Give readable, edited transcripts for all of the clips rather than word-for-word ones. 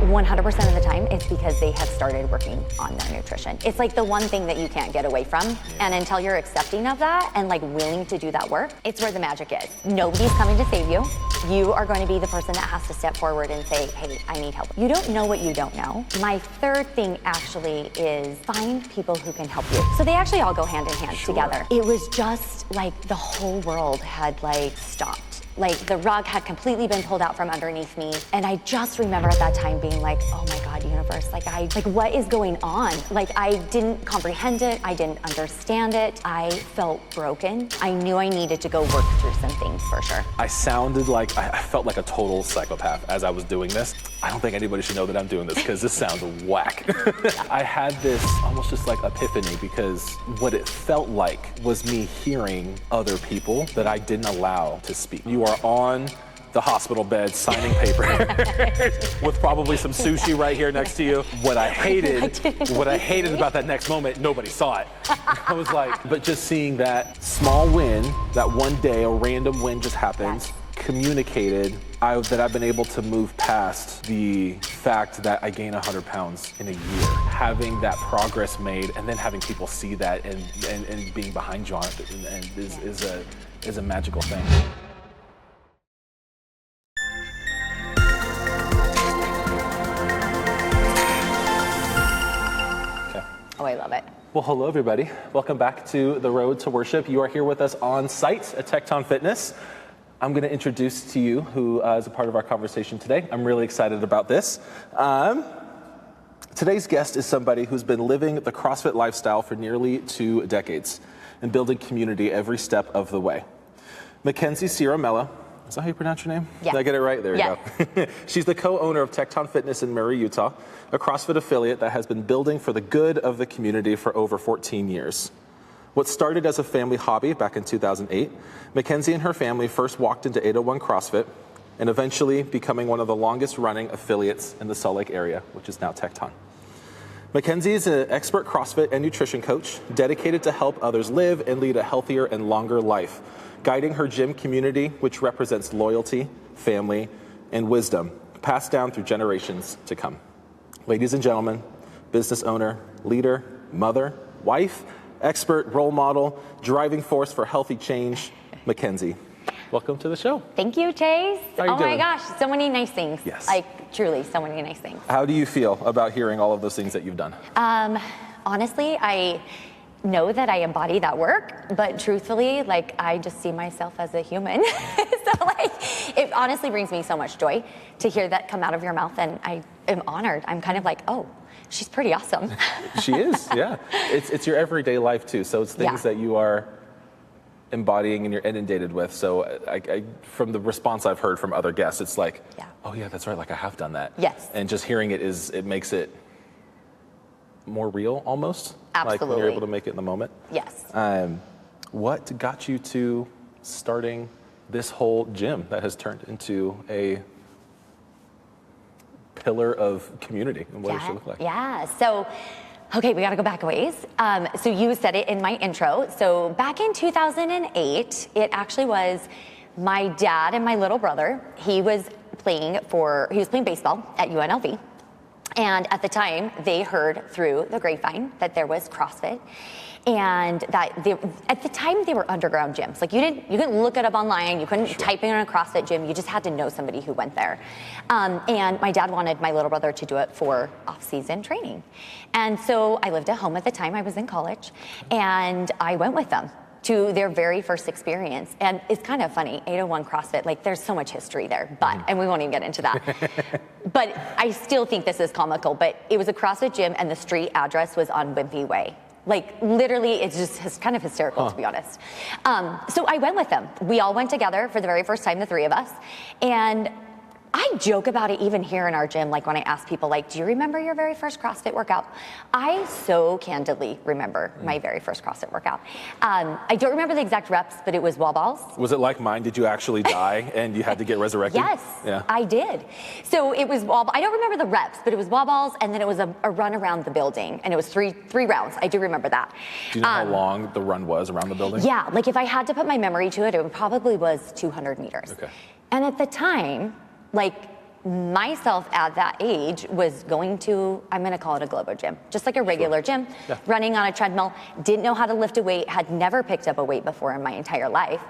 100% of the time, it's because they have started working on their nutrition. It's like the one thing that you can't get away from. And until you're accepting of that and like willing to do that work, it's where the magic is. Nobody's coming to save you. You are going to be the person that has to step forward and say, hey, I need help. You don't know what you don't know. My third thing actually is find people who can help you. So they actually all go hand in hand together. It was just like the whole world had like stopped. Like the rug had completely been pulled out from underneath me. And I just remember at that time being like, oh my God, universe, like what is going on? Like I didn't comprehend it. I didn't understand it. I felt broken. I knew I needed to go work through some things for sure. I sounded like, I felt like a total psychopath as I was doing this. I don't think anybody should know that I'm doing this because this sounds whack. I had this almost just like epiphany because what it felt like was me hearing other people that I didn't allow to speak. You are on the hospital bed signing papers with probably some sushi right here next to you. What I hated about that next moment, nobody saw it. I was like, but just seeing that small win, that one day, a random win just happens, communicated that I've been able to move past the fact that I gained 100 pounds in a year. Having that progress made and then having people see that and being behind you on it is a magical thing. Oh, I love it. Well, hello everybody. Welcome back to The Road to Worship. You are here with us on site at Tecton Fitness. I'm going to introduce to you who is a part of our conversation today. I'm really excited about this. Today's guest is somebody who's been living the CrossFit lifestyle for nearly 2 decades and building community every step of the way. McKenzie Ciaramella. Is that how you pronounce your name? Yeah. Did I get it right? There you go. She's the co-owner of Tecton Fitness in Murray, Utah, a CrossFit affiliate that has been building for the good of the community for over 14 years. What started as a family hobby back in 2008, McKenzie and her family first walked into 801 CrossFit and eventually becoming one of the longest running affiliates in the Salt Lake area, which is now Tecton. McKenzie is an expert CrossFit and nutrition coach dedicated to help others live and lead a healthier and longer life, guiding her gym community, which represents loyalty, family, and wisdom, passed down through generations to come. Ladies and gentlemen, business owner, leader, mother, wife, expert, role model, driving force for healthy change, McKenzie. Welcome to the show. Thank you, Chase. How you doing? My gosh, so many nice things. Yes. Like truly, so many nice things. How do you feel about hearing all of those things that you've done? Honestly, I know that I embody that work, but truthfully, like I just see myself as a human. So like, it honestly brings me so much joy to hear that come out of your mouth, and I am honored. I'm kind of like, oh, she's pretty awesome. She is, yeah. It's your everyday life too, so it's things that you are embodying and you're inundated with. So I from the response I've heard from other guests, it's like, oh yeah, that's right, like I have done that. Yes. And just hearing it makes it more real almost. Absolutely. Like when you're able to make it in the moment. Yes. What got you to starting this whole gym that has turned into a pillar of community, and what it should look like? Yeah, so, okay, we gotta go back a ways. So you said it in my intro. So back in 2008, it actually was my dad and my little brother. He was playing baseball at UNLV. And at the time, they heard through the grapevine that there was CrossFit, and that at the time they were underground gyms. Like you couldn't look it up online. You couldn't type in a CrossFit gym. You just had to know somebody who went there. And my dad wanted my little brother to do it for off-season training. And so I lived at home at the time. I was in college, and I went with them to their very first experience. And it's kind of funny, 801 CrossFit, like there's so much history there, and we won't even get into that. But I still think this is comical, but it was a CrossFit gym and the street address was on Wimpy Way. Like literally, it's kind of hysterical to be honest. So I went with them. We all went together for the very first time, the three of us. And I joke about it even here in our gym, like when I ask people, like, do you remember your very first CrossFit workout? I so candidly remember my very first CrossFit workout. I don't remember the exact reps, but it was wall balls. Was it like mine? Did you actually die and you had to get resurrected? Yes, yeah. I did. So it was I don't remember the reps, but it was wall balls, and then it was a run around the building, and it was three rounds. I do remember that. Do you know how long the run was around the building? Yeah, like if I had to put my memory to it, it probably was 200 meters. Okay. And at the time, like myself at that age was going to, I'm going to call it a Globo gym, just like a regular gym, running on a treadmill, didn't know how to lift a weight, had never picked up a weight before in my entire life.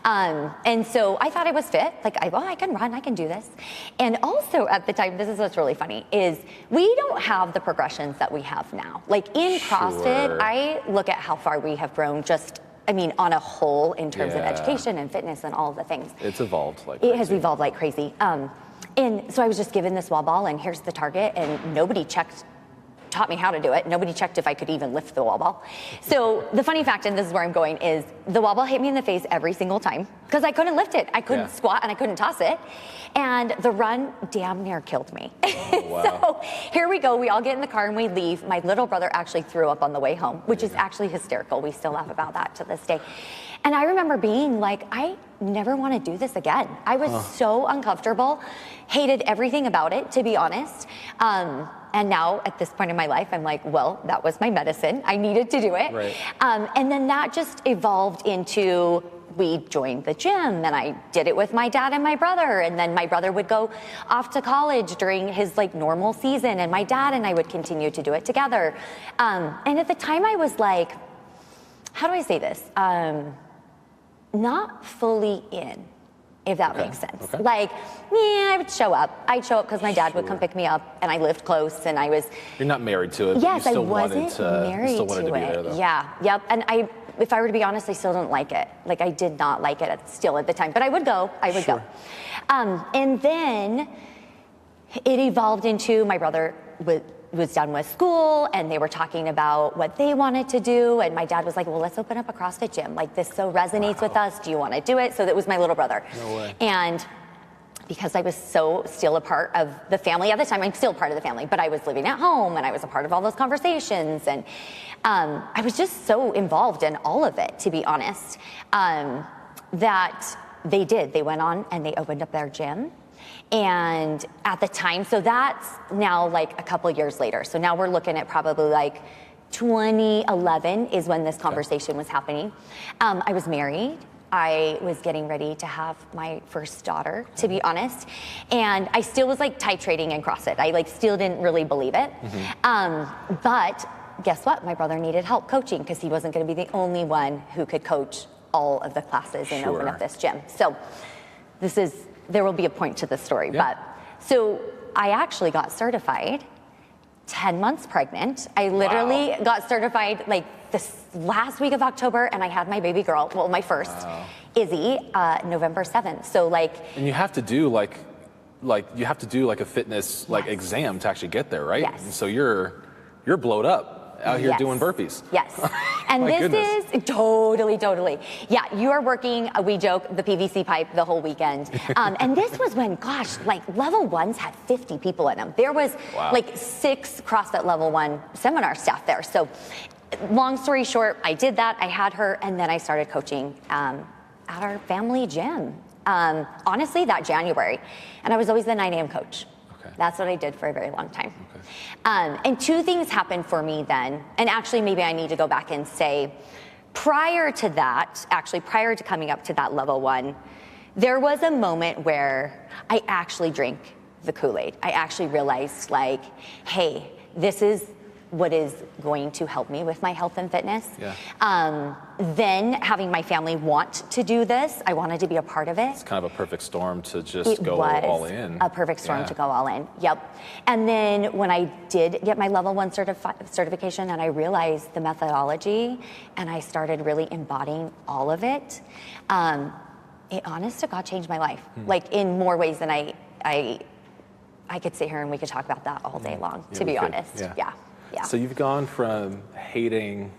And so I thought I was fit, like, I can run, I can do this. And also at the time, this is what's really funny, is we don't have the progressions that we have now. Like in CrossFit, I look at how far we have grown just, I mean, on a whole in terms of education and fitness and all the things. It's evolved like crazy. It has evolved like crazy. And so I was just given this wall ball and here's the target, and nobody taught me how to do it. Nobody checked if I could even lift the wall ball. So the funny fact, and this is where I'm going, is the wall ball hit me in the face every single time because I couldn't lift it. I couldn't squat and I couldn't toss it. And the run damn near killed me. Oh, wow. So here we go. We all get in the car and we leave. My little brother actually threw up on the way home, which is actually hysterical. We still laugh about that to this day. And I remember being like, I never want to do this again. I was so uncomfortable, hated everything about it, to be honest. And now at this point in my life, I'm like, well, that was my medicine. I needed to do it. Right. And then that just evolved into, we joined the gym and I did it with my dad and my brother. And then my brother would go off to college during his like normal season and my dad and I would continue to do it together. And at the time I was like, how do I say this? Not fully in, if that makes sense. Okay. Like, I would show up. I'd show up because my dad would come pick me up and I lived close and I was... You're not married to it, but yes, you still I wasn't married you still wanted to to be it. there though. Yeah, yep. And if I were to be honest, I still don't like it. Like I did not like it still at the time, but I would go, go. And then it evolved into my brother was done with school and they were talking about what they wanted to do. And my dad was like, well, let's open up a CrossFit gym. Like this so resonates with us. Do you want to do it? So that was my little brother. No way. And because I was so still a part of the family at the time, I'm still part of the family, but I was living at home and I was a part of all those conversations. And I was just so involved in all of it, to be honest, that they went on and they opened up their gym. And at the time, so that's now like a couple years later. So now we're looking at probably like 2011 is when this conversation was happening. I was married. I was getting ready to have my first daughter, to be honest. And I still was like titrating in CrossFit. I like still didn't really believe it. But guess what? My brother needed help coaching because he wasn't going to be the only one who could coach all of the classes and open up this gym. So there will be a point to this story. But so I actually got certified 10 months pregnant. I literally got certified like this last week of October and I had my baby girl, well, my first, Izzy, November 7th. So like. And you have to do like you have to do like a fitness like exam to actually get there, right? Yes. And so you're blowed up out here doing burpees. Yes. And this is totally. Yeah, you are working, we joke, the PVC pipe the whole weekend. And this was when, gosh, like level ones had 50 people in them. There was like 6 CrossFit level 1 seminar staff there. So long story short, I did that, I had her, and then I started coaching at our family gym. Honestly, that January. And I was always the 9 a.m. coach. That's what I did for a very long time. And 2 things happened for me then, and actually maybe I need to go back and say, prior to that, actually prior to coming up to that level 1, there was a moment where I actually drank the Kool-Aid. I actually realized like, hey, this is what is going to help me with my health and fitness. Then having my family want to do this, I wanted to be a part of it. It's kind of a perfect storm to just go all in. A perfect storm to go all in. Yep. And then when I did get my level 1 certification and I realized the methodology and I started really embodying all of it, it honest to God changed my life. Like in more ways than I could sit here and we could talk about that all day long, to be honest. Yeah. So you've gone from hating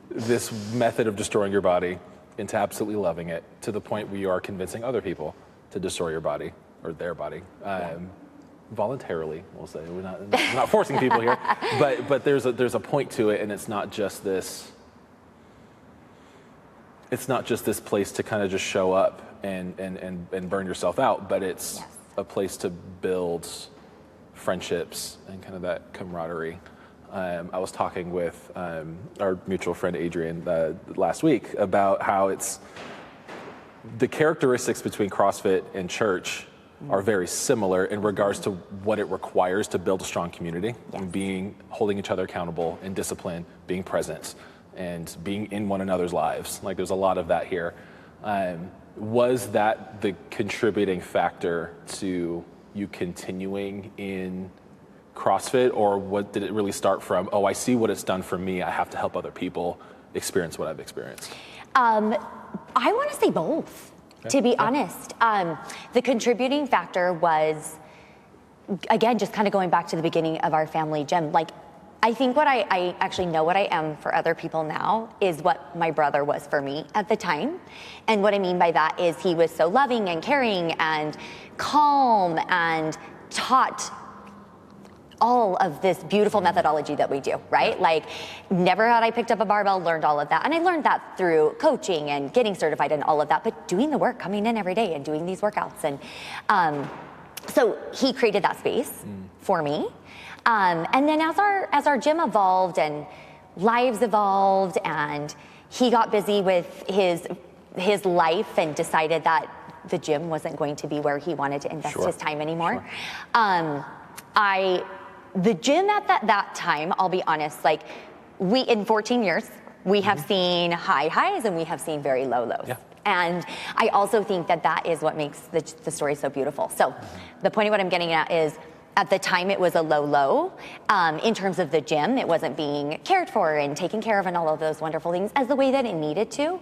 this method of destroying your body into absolutely loving it to the point where you are convincing other people to destroy your body or their body voluntarily. We'll say we're not forcing people here, but there's a point to it, and it's not just this. It's not just this place to kind of just show up and burn yourself out, but it's a place to build friendships and kind of that camaraderie. I was talking with our mutual friend Adrian last week about how it's the characteristics between CrossFit and church are very similar in regards to what it requires to build a strong community, and holding each other accountable and discipline, being present, and being in one another's lives. Like, there's a lot of that here. Was that the contributing factor to you continuing in CrossFit, or what did it really start from? Oh, I see what it's done for me. I have to help other people experience what I've experienced. I want to say both, to be honest. The contributing factor was, again, just kind of going back to the beginning of our family gym. Like, I think what I actually know what I am for other people now is what my brother was for me at the time. And what I mean by that is he was so loving and caring and calm and taught all of this beautiful methodology that we do, right? Like, never had I picked up a barbell, learned all of that. And I learned that through coaching and getting certified and all of that, but doing the work, coming in every day and doing these workouts. And so he created that space for me. And then as our gym evolved and lives evolved, and he got busy with his life and decided that the gym wasn't going to be where he wanted to invest his time anymore. The gym at that time, I'll be honest, like, in 14 years, we have seen high highs and we have seen very low lows. Yeah. And I also think that is what makes the story so beautiful. So the point of what I'm getting at is, at the time, it was a low. In terms of the gym, it wasn't being cared for and taken care of and all of those wonderful things as the way that it needed to.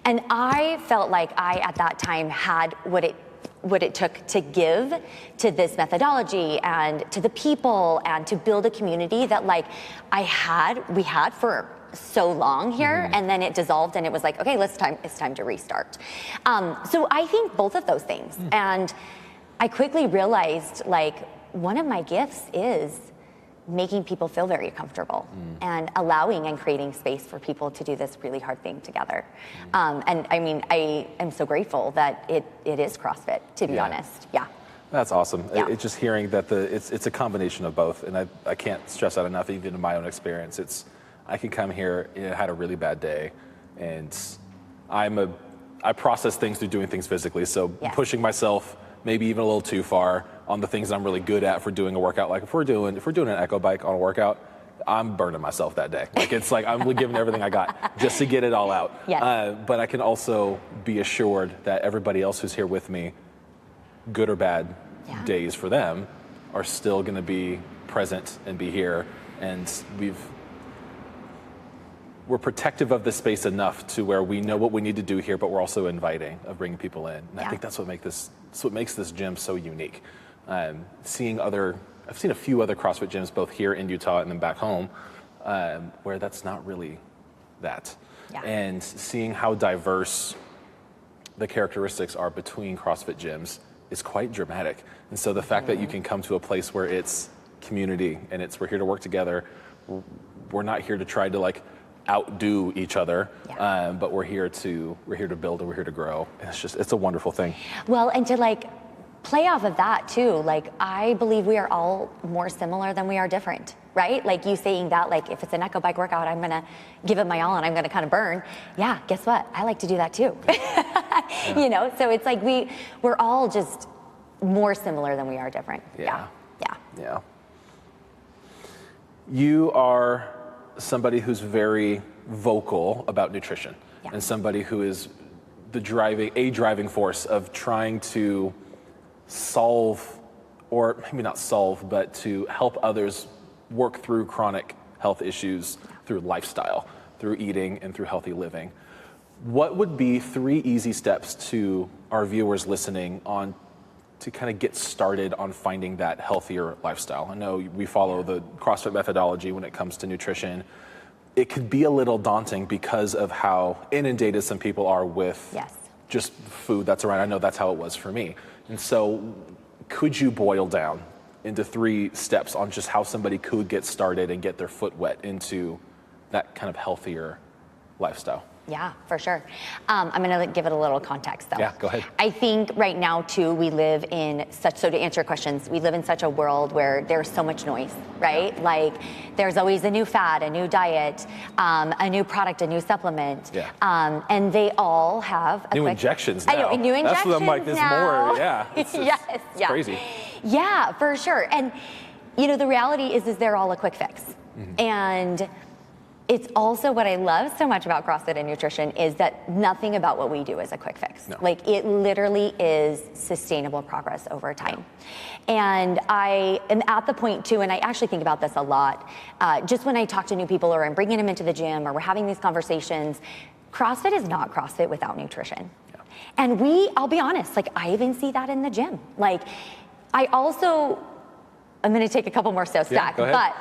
And I felt like I, at that time, had what it took to give to this methodology and to the people and to build a community that, like, we had for so long here, and then it dissolved and it was like, okay, it's time to restart. So I think both of those things. And I quickly realized, like, one of my gifts is making people feel very comfortable and allowing and creating space for people to do this really hard thing together. And I mean, I am so grateful that it is CrossFit, to be honest. Yeah. That's awesome. Yeah. It's just hearing that it's a combination of both. And I can't stress that enough, even in my own experience. I can come here, I had a really bad day, and I process things through doing things physically. So pushing myself maybe even a little too far on the things I'm really good at for doing a workout. Like, if we're doing an echo bike on a workout, I'm burning myself that day. Like, it's like I'm giving everything I got just to get it all out. Yes. But I can also be assured that everybody else who's here with me, good or bad days for them, are still going to be present and be here. And we're protective of the space enough to where we know what we need to do here, but we're also inviting of bringing people in. And I think that's what makes this gym so unique. I've seen a few other CrossFit gyms, both here in Utah and then back home, where that's not really that. Yeah. And seeing how diverse the characteristics are between CrossFit gyms is quite dramatic. And so the fact that you can come to a place where it's community and we're here to work together, we're not here to try to, like, outdo each other, but we're here to build and we're here to grow. And it's a wonderful thing. Well, and to, like, play off of that too, like, I believe we are all more similar than we are different, right? Like, you saying that, like, if it's an echo bike workout, I'm gonna give it my all and I'm gonna kind of burn. Yeah, guess what? I like to do that too. You know, so it's like we're all just more similar than we are different. Yeah. You are somebody who's very vocal about nutrition, and somebody who is a driving force of trying to solve, or maybe not solve, but to help others work through chronic health issues through lifestyle, through eating, and through healthy living. What would be 3 easy steps to our viewers listening on to kind of get started on finding that healthier lifestyle? I know we follow the CrossFit methodology when it comes to nutrition. It could be a little daunting because of how inundated some people are with just food that's around. I know that's how it was for me. And so could you boil down into 3 steps on just how somebody could get started and get their foot wet into that kind of healthier lifestyle? Yeah, for sure. I'm going to give it a little context, though. Yeah, go ahead. I think right now, too, we live in so to answer your questions, we live in such a world where there's so much noise, right? Yeah. Like, there's always a new fad, a new diet, a new product, a new supplement. Yeah. And they all have new injections now. I know, new injections That's what I'm like, there's now. more, yeah. It's crazy. Yeah, for sure. And, the reality is they're all a quick fix. Mm-hmm. And it's also what I love so much about CrossFit and nutrition is that nothing about what we do is a quick fix. No. Like, it literally is sustainable progress over time. And I am at the point too, and I actually think about this a lot, just when I talk to new people or I'm bringing them into the gym or we're having these conversations, CrossFit is not CrossFit without nutrition. Yeah. And I'll be honest, like, I even see that in the gym. Like, I'm gonna take a couple more steps back, but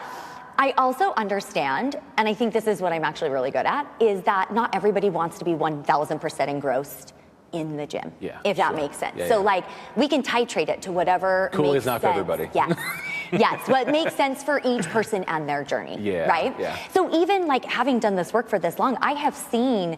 I also understand, and I think this is what I'm actually really good at, is that not everybody wants to be 1,000% engrossed in the gym, if that makes sense. Yeah, so like, we can titrate it to whatever cool makes is not sense. for everybody. Yes, yes, what makes sense for each person and their journey, right? Yeah. So even like having done this work for this long, I have seen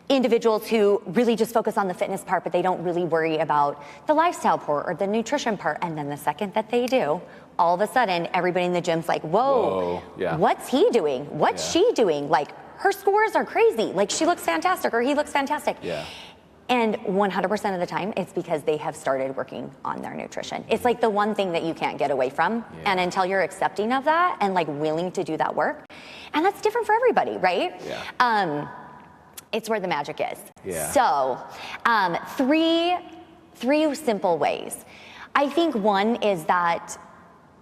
individuals who really just focus on the fitness part, but they don't really worry about the lifestyle part or the nutrition part. And then the second that they do, all of a sudden, everybody in the gym's like, whoa, what's he doing? What's she doing? Like, her scores are crazy. Like, she looks fantastic or he looks fantastic. Yeah. And 100% of the time, it's because they have started working on their nutrition. It's like the one thing that you can't get away from. And until you're accepting of that and like willing to do that work, and that's different for everybody, right? Yeah. It's where the magic is. Yeah. So, three simple ways. I think one is that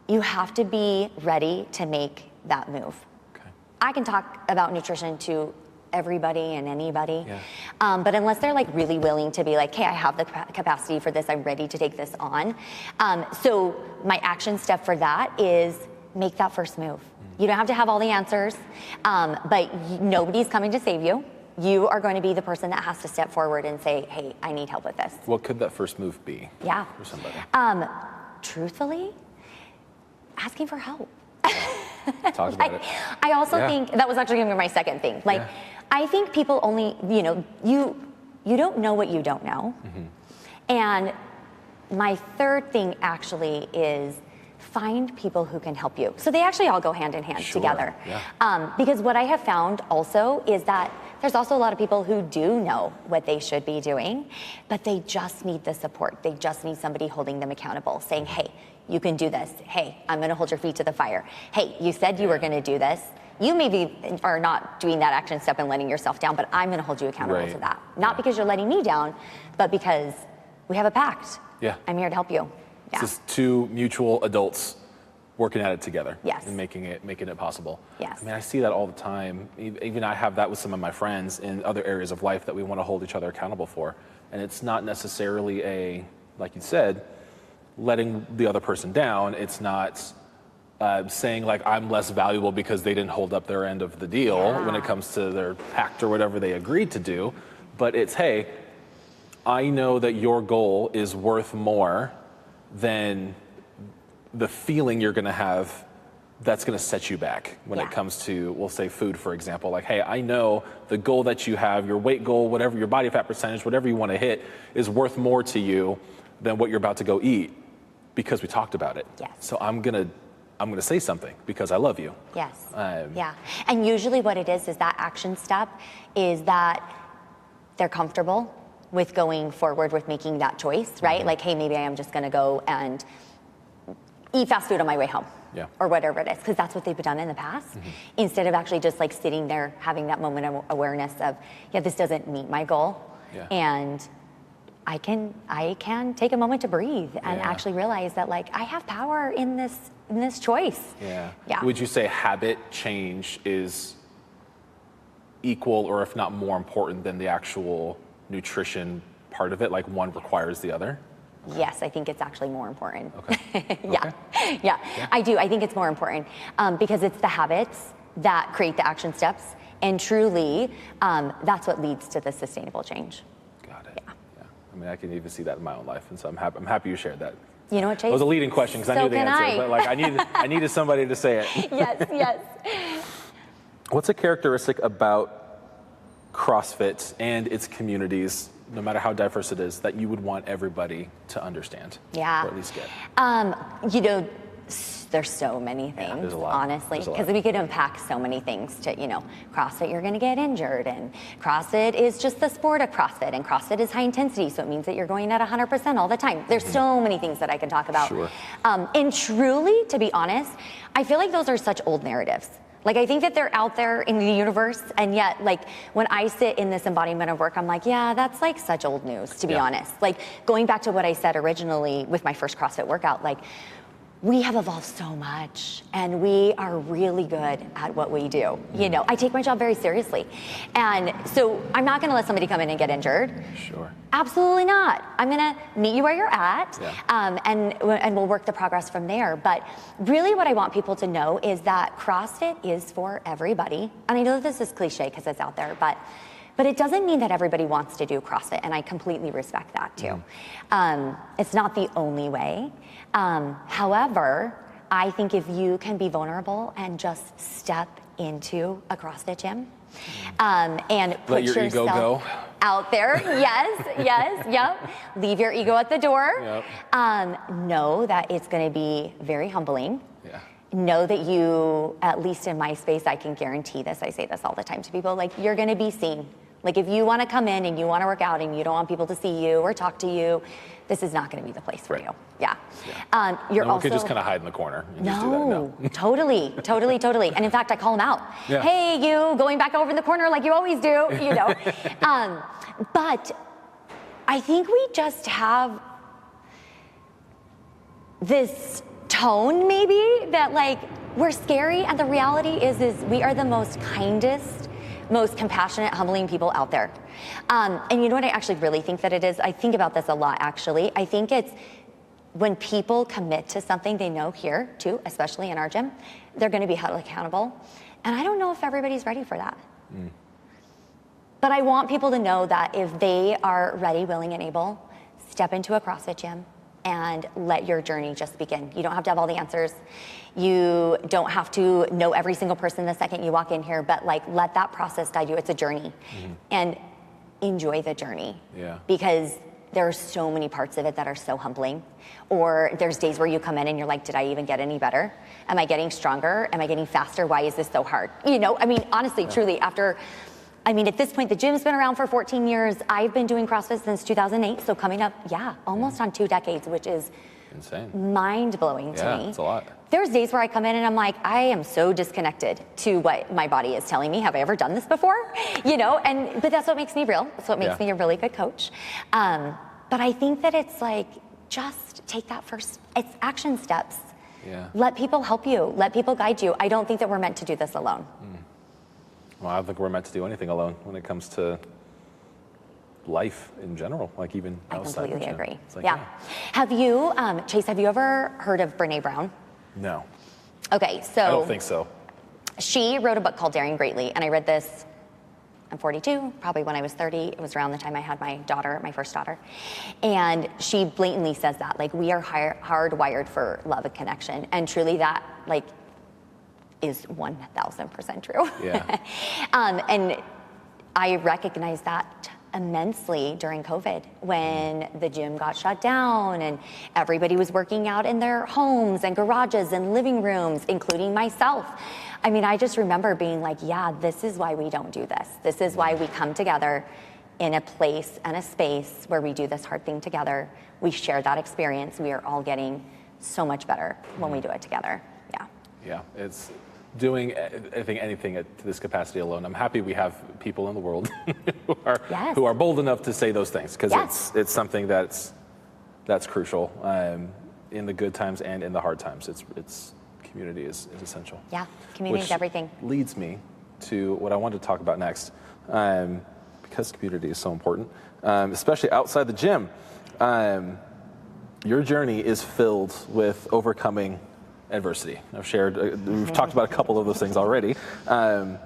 you have to be ready to make that move. Okay. I can talk about nutrition to everybody and anybody, but unless they're like really willing to be like, hey, I have the capacity for this, I'm ready to take this on. So my action step for that is make that first move. You don't have to have all the answers, but nobody's coming to save you. You are going to be the person that has to step forward and say, hey, I need help with this. What could that first move be? Yeah. For somebody? Truthfully, asking for help. Talk about it. I also think that was actually going to be my second thing. Like, I think people only, you don't know what you don't know. Mm-hmm. And my third thing actually is find people who can help you. So they actually all go hand in hand together. Yeah. Because what I have found also is that there's also a lot of people who do know what they should be doing, but they just need the support. They just need somebody holding them accountable, saying, hey, you can do this. Hey, I'm gonna hold your feet to the fire. Hey, you said you were gonna do this. You maybe are not doing that action step and letting yourself down, but I'm gonna hold you accountable to that. Not because you're letting me down, but because we have a pact. Yeah. I'm here to help you. Yeah. It's just two mutual adults working at it together. Yes. And making it possible. Yes. I mean, I see that all the time. Even I have that with some of my friends in other areas of life that we want to hold each other accountable for. And it's not necessarily like you said, letting the other person down. It's not saying like I'm less valuable because they didn't hold up their end of the deal when it comes to their pact or whatever they agreed to do. But it's, hey, I know that your goal is worth more than the feeling you're going to have that's going to set you back when it comes to, we'll say food, for example. Like, hey, I know the goal that you have, your weight goal, whatever, your body fat percentage, whatever you want to hit is worth more to you than what you're about to go eat because we talked about it. Yes. So I'm going to say something because I love you. Yes. Yeah. And usually what it is that action step is that they're comfortable with going forward with making that choice, right? Mm-hmm. Like, hey, maybe I am just going to go and eat fast food on my way home. Yeah. Or whatever it is, because that's what they've done in the past, instead of actually just like sitting there having that moment of awareness of, this doesn't meet my goal, and I can take a moment to breathe and actually realize that like I have power in this choice. Yeah. Would you say habit change is equal, or if not more important than the actual nutrition part of it? Like one requires the other? Yes, I think it's actually more important. Okay. Yeah, I do. I think it's more important because it's the habits that create the action steps, and truly, that's what leads to the sustainable change. Got it. Yeah. I mean, I can even see that in my own life, and so I'm happy you shared that. You know what, Chase? It was a leading question because I knew the answer, but like I needed somebody to say it. Yes. What's a characteristic about CrossFit and its communities, no matter how diverse it is, that you would want everybody to understand? Yeah. Or at least get? You know, there's so many things, there's a lot. honestly, because we could unpack so many things to, you know, CrossFit, you're going to get injured, and CrossFit is just the sport of CrossFit, and CrossFit is high intensity, so it means that you're going at 100% all the time. There's so many things that I can talk about. Sure. And truly, to be honest, I feel like those are such old narratives. Like, I think that they're out there in the universe, and yet, like, when I sit in this embodiment of work, I'm like, yeah, that's like such old news, to be honest. Like, going back to what I said originally with my first CrossFit workout, like, we have evolved so much, and we are really good at what we do. You know, I take my job very seriously. And so I'm not gonna let somebody come in and get injured. Sure. Absolutely not. I'm gonna meet you where you're at, and we'll work the progress from there. But really what I want people to know is that CrossFit is for everybody. And I know that this is cliche because it's out there, but it doesn't mean that everybody wants to do CrossFit, and I completely respect that too. It's not the only way. However, I think if you can be vulnerable and just step into a CrossFit gym, and put your ego yourself go out there, yep. Leave your ego at the door. Know that it's going to be very humbling. Know that you, at least in my space, I can guarantee this, I say this all the time to people, like, you're gonna be seen. Like, if you wanna come in and you wanna work out and you don't want people to see you or talk to you, this is not gonna be the place for you. You're no one also could just kind of hide in the corner and just do that. No. Totally. And in fact, I call them out. Hey, you going back over in the corner like you always do, you know. But I think we just have this tone, maybe, that like we're scary, and the reality is we are the most kindest, most compassionate, humbling people out there. And you know what I actually really think that it is? I think about this a lot, actually. I think it's when people commit to something they know here, too, especially in our gym, they're gonna be held accountable. And I don't know if everybody's ready for that. But I want people to know that if they are ready, willing, and able, step into a CrossFit gym and let your journey just begin. You don't have to have all the answers. You don't have to know every single person the second you walk in here, but like, let that process guide you. It's a journey. And enjoy the journey. Because there are so many parts of it that are so humbling. Or there's days where you come in and you're like, did I even get any better? Am I getting stronger? Am I getting faster? Why is this so hard? You know, I mean, honestly, truly, at this point, the gym's been around for 14 years. I've been doing CrossFit since 2008. So coming up, almost on 2 decades, which is insane, mind-blowing to me. It's a lot. There's days where I come in and I'm like, I am so disconnected to what my body is telling me. Have I ever done this before? You know, but that's what makes me real. That's what makes me a really good coach. But I think that it's like, just take that first, it's action steps. Let people help you. Let people guide you. I don't think that we're meant to do this alone. Well, I don't think we're meant to do anything alone when it comes to life in general, like even outside. I completely agree. Like, Have you, Chase, have you ever heard of Brene Brown? No. Okay, so. I don't think so. She wrote a book called Daring Greatly, and I read this, I'm 42, probably when I was 30. It was around the time I had my first daughter. And she blatantly says that, like, we are hardwired for love and connection. And truly that, like, is 1000% true. And I recognize that immensely during COVID when the gym got shut down and everybody was working out in their homes and garages and living rooms, including myself. I mean, I just remember being like, this is why we don't do this. This is why we come together in a place and a space where we do this hard thing together. We share that experience. We are all getting so much better when we do it together. It's doing, I think, anything at this capacity alone. I'm happy we have people in the world who are bold enough to say those things, because it's something that's crucial in the good times and in the hard times. It's community is essential. Community is everything. Leads me to what I wanted to talk about next, because community is so important, especially outside the gym. Your journey is filled with overcoming adversity. We've talked about a couple of those things already, but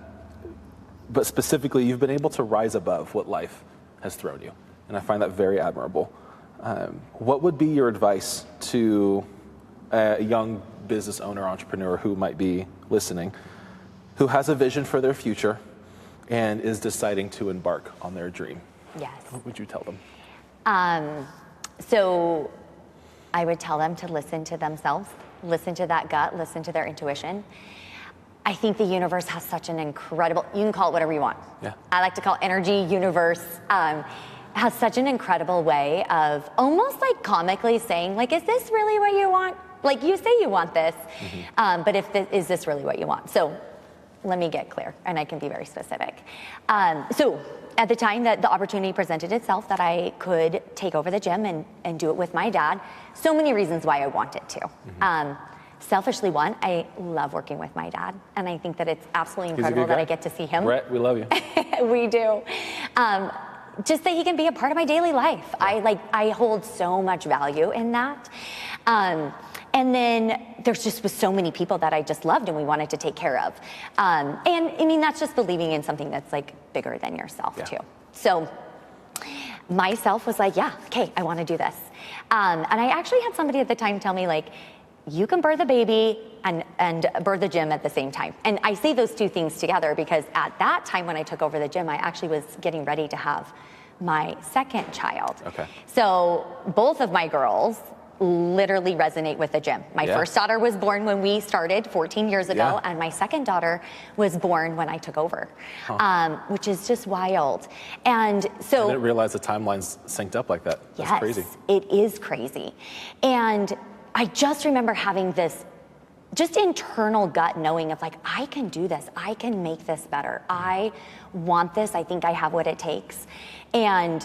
specifically, you've been able to rise above what life has thrown you, and I find that very admirable. What would be your advice to a young business owner, entrepreneur who might be listening, who has a vision for their future, and is deciding to embark on their dream, Yes. what would you tell them? So I would tell them to listen to themselves, listen to that gut, listen to their intuition. I think the universe has such an incredible, you can call it whatever you want. Yeah. I like to call it energy, universe, has such an incredible way of almost like comically saying, like, is this really what you want? Like, you say you want this, but is this really what you want? So let me get clear, and I can be very specific. So at the time that the opportunity presented itself that I could take over the gym and do it with my dad, so many reasons why I wanted to. Selfishly, one, I love working with my dad, and I think that it's absolutely incredible that I get to see him. Brett, we love you. We do. Just that he can be a part of my daily life. Yeah. I hold so much value in that. And then there's just was so many people that I just loved and we wanted to take care of. And I mean, that's just believing in something that's like bigger than yourself too. So myself was like, yeah, okay, I want to do this. And I actually had somebody at the time tell me, like, you can birth a baby and birth the gym at the same time. And I say those two things together because at that time when I took over the gym, I actually was getting ready to have my second child. Okay. So both of my girls literally resonate with the gym. My first daughter was born when we started 14 years ago, and my second daughter was born when I took over, which is just wild. And so I didn't realize the timelines synced up like that. That's crazy. It is crazy. And I just remember having this just internal gut knowing of like, I can do this. I can make this better. I want this. I think I have what it takes. And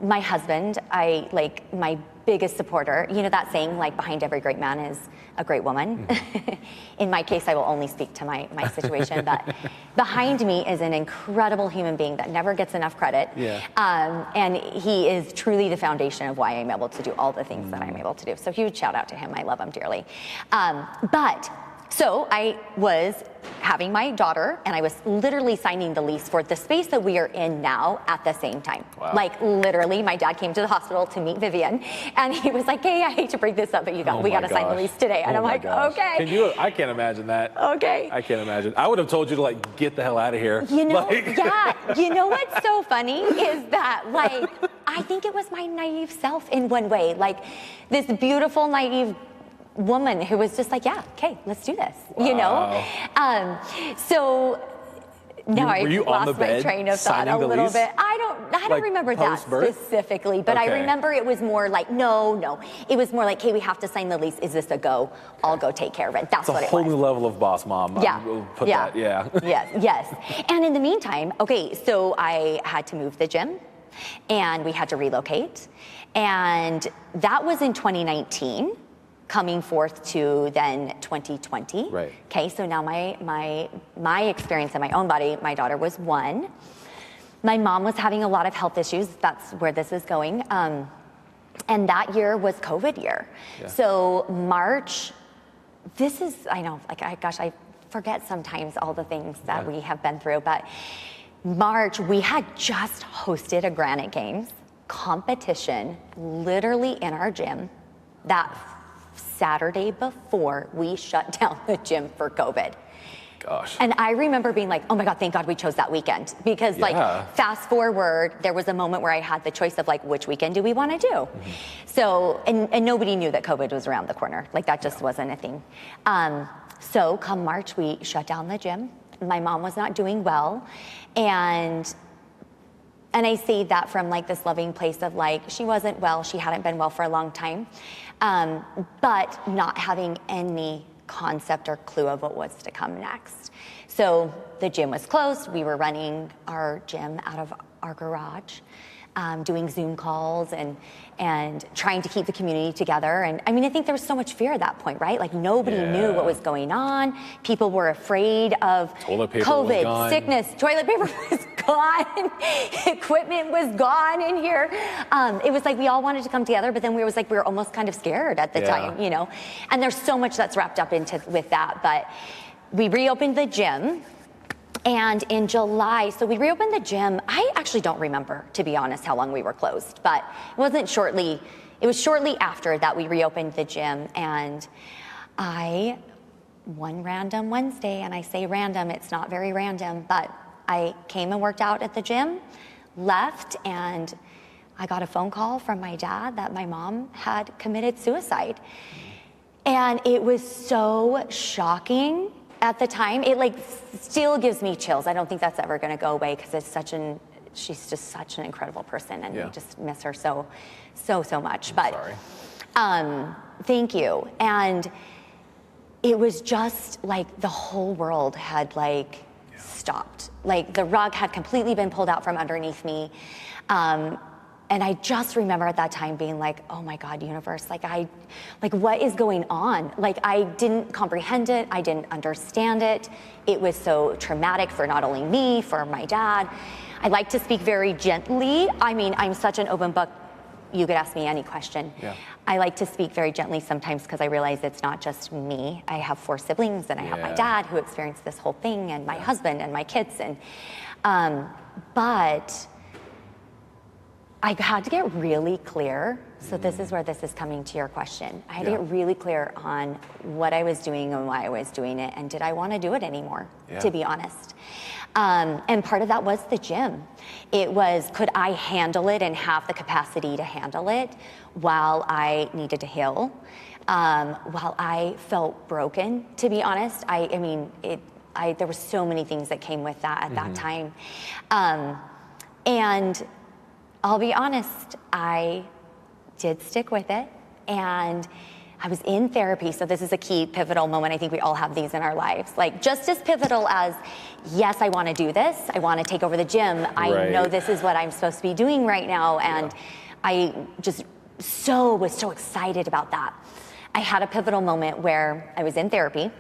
my husband, my biggest supporter, you know that saying, like, behind every great man is a great woman. In my case, I will only speak to my situation, but behind me is an incredible human being that never gets enough credit. And he is truly the foundation of why I'm able to do all the things that I'm able to do. So huge shout out to him. I love him dearly. So I was having my daughter and I was literally signing the lease for the space that we are in now at the same time. Wow. Like literally my dad came to the hospital to meet Vivian and he was like, hey, I hate to bring this up, but we got to sign the lease today. And I'm like, okay. I can't imagine that. Okay. I can't imagine. I would have told you to like get the hell out of here. You know, you know what's so funny is that like, I think it was my naive self in one way, like this beautiful, naive woman who was just like, yeah, okay, let's do this, you know? So now I lost my train of thought a little bit. I don't remember that specifically, but I remember it was more like, no. It was more like, hey, we have to sign the lease. Is this a go? I'll go take care of it. That's what it was. It's a whole new level of boss mom. Yes. And in the meantime, okay, so I had to move the gym and we had to relocate. And that was in 2019. Coming forth to then 2020. Right. Okay, so now my experience in my own body, my daughter was 1. My mom was having a lot of health issues. That's where this is going. And that year was COVID year. Yeah. So March, I forget sometimes all the things that we have been through, but March, we had just hosted a Granite Games competition literally in our gym that Saturday before we shut down the gym for COVID. Gosh. And I remember being like, oh my God, thank God we chose that weekend. Because like fast forward, there was a moment where I had the choice of like, which weekend do we want to do? So, and nobody knew that COVID was around the corner. Like that just wasn't a thing. So come March, we shut down the gym. My mom was not doing well. And I say that from like this loving place of like, she wasn't well, she hadn't been well for a long time. But not having any concept or clue of what was to come next. So the gym was closed. We were running our gym out of our garage, doing Zoom calls and trying to keep the community together. And I mean, I think there was so much fear at that point, right? Like nobody knew what was going on. People were afraid of COVID, sickness, toilet paper was gone, equipment was gone in here. It was like we all wanted to come together, but then we were almost kind of scared at the time, you know? And there's so much that's wrapped up with that. But we reopened the gym. And in July, so we reopened the gym. I actually don't remember, to be honest, how long we were closed, but it was shortly after that we reopened the gym. And one random Wednesday, and I say random, it's not very random, but I came and worked out at the gym, left, and I got a phone call from my dad that my mom had committed suicide. And it was so shocking at the time. It like still gives me chills. I don't think that's ever gonna go away because she's just such an incredible person, and we just miss her so much. But sorry. Thank you. And it was just like the whole world had like stopped. Like the rug had completely been pulled out from underneath me. And I just remember at that time being like, oh my God, universe, like what is going on? Like I didn't comprehend it. I didn't understand it. It was so traumatic for not only me, for my dad. I like to speak very gently. I mean, I'm such an open book. You could ask me any question. Yeah. I like to speak very gently sometimes because I realize it's not just me. I have 4 siblings, and I have my dad who experienced this whole thing, and my husband and my kids. And but I had to get really clear. So this is where this is coming to your question. I had to get really clear on what I was doing and why I was doing it, and did I want to do it anymore, to be honest. And part of that was the gym. It was, could I handle it and have the capacity to handle it while I needed to heal, while I felt broken, to be honest. I mean, there were so many things that came with that at that time. And I'll be honest, I did stick with it, and I was in therapy. So this is a key pivotal moment. I think we all have these in our lives. Like just as pivotal as, yes, I want to do this. I want to take over the gym. I know this is what I'm supposed to be doing right now. And I just was so excited about that. I had a pivotal moment where I was in therapy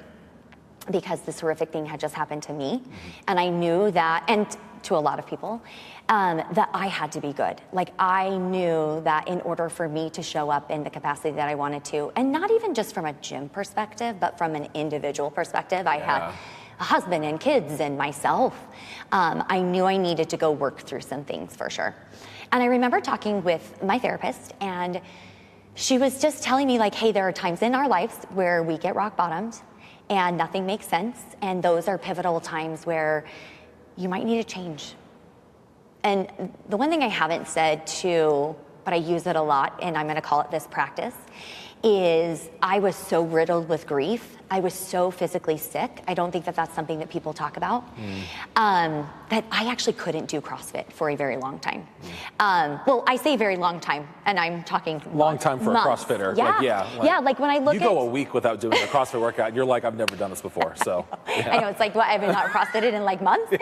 because this horrific thing had just happened to me. And I knew that, and to a lot of people, that I had to be good. Like I knew that in order for me to show up in the capacity that I wanted to, and not even just from a gym perspective, but from an individual perspective, I had a husband and kids and myself. I knew I needed to go work through some things for sure. And I remember talking with my therapist, and she was just telling me like, hey, there are times in our lives where we get rock bottomed and nothing makes sense. And those are pivotal times where you might need a change. And the one thing I haven't said too, but I use it a lot, and I'm gonna call it this practice, is I was so riddled with grief. I was so physically sick. I don't think that that's something that people talk about. That I actually couldn't do CrossFit for a very long time. Well, I say very long time, and I'm talking long time for months. a CrossFitter. Yeah, like when I look at... You go a week without doing a CrossFit workout, and you're like, I've never done this before, so. I know, it's like, what, I've been not CrossFitted in like months.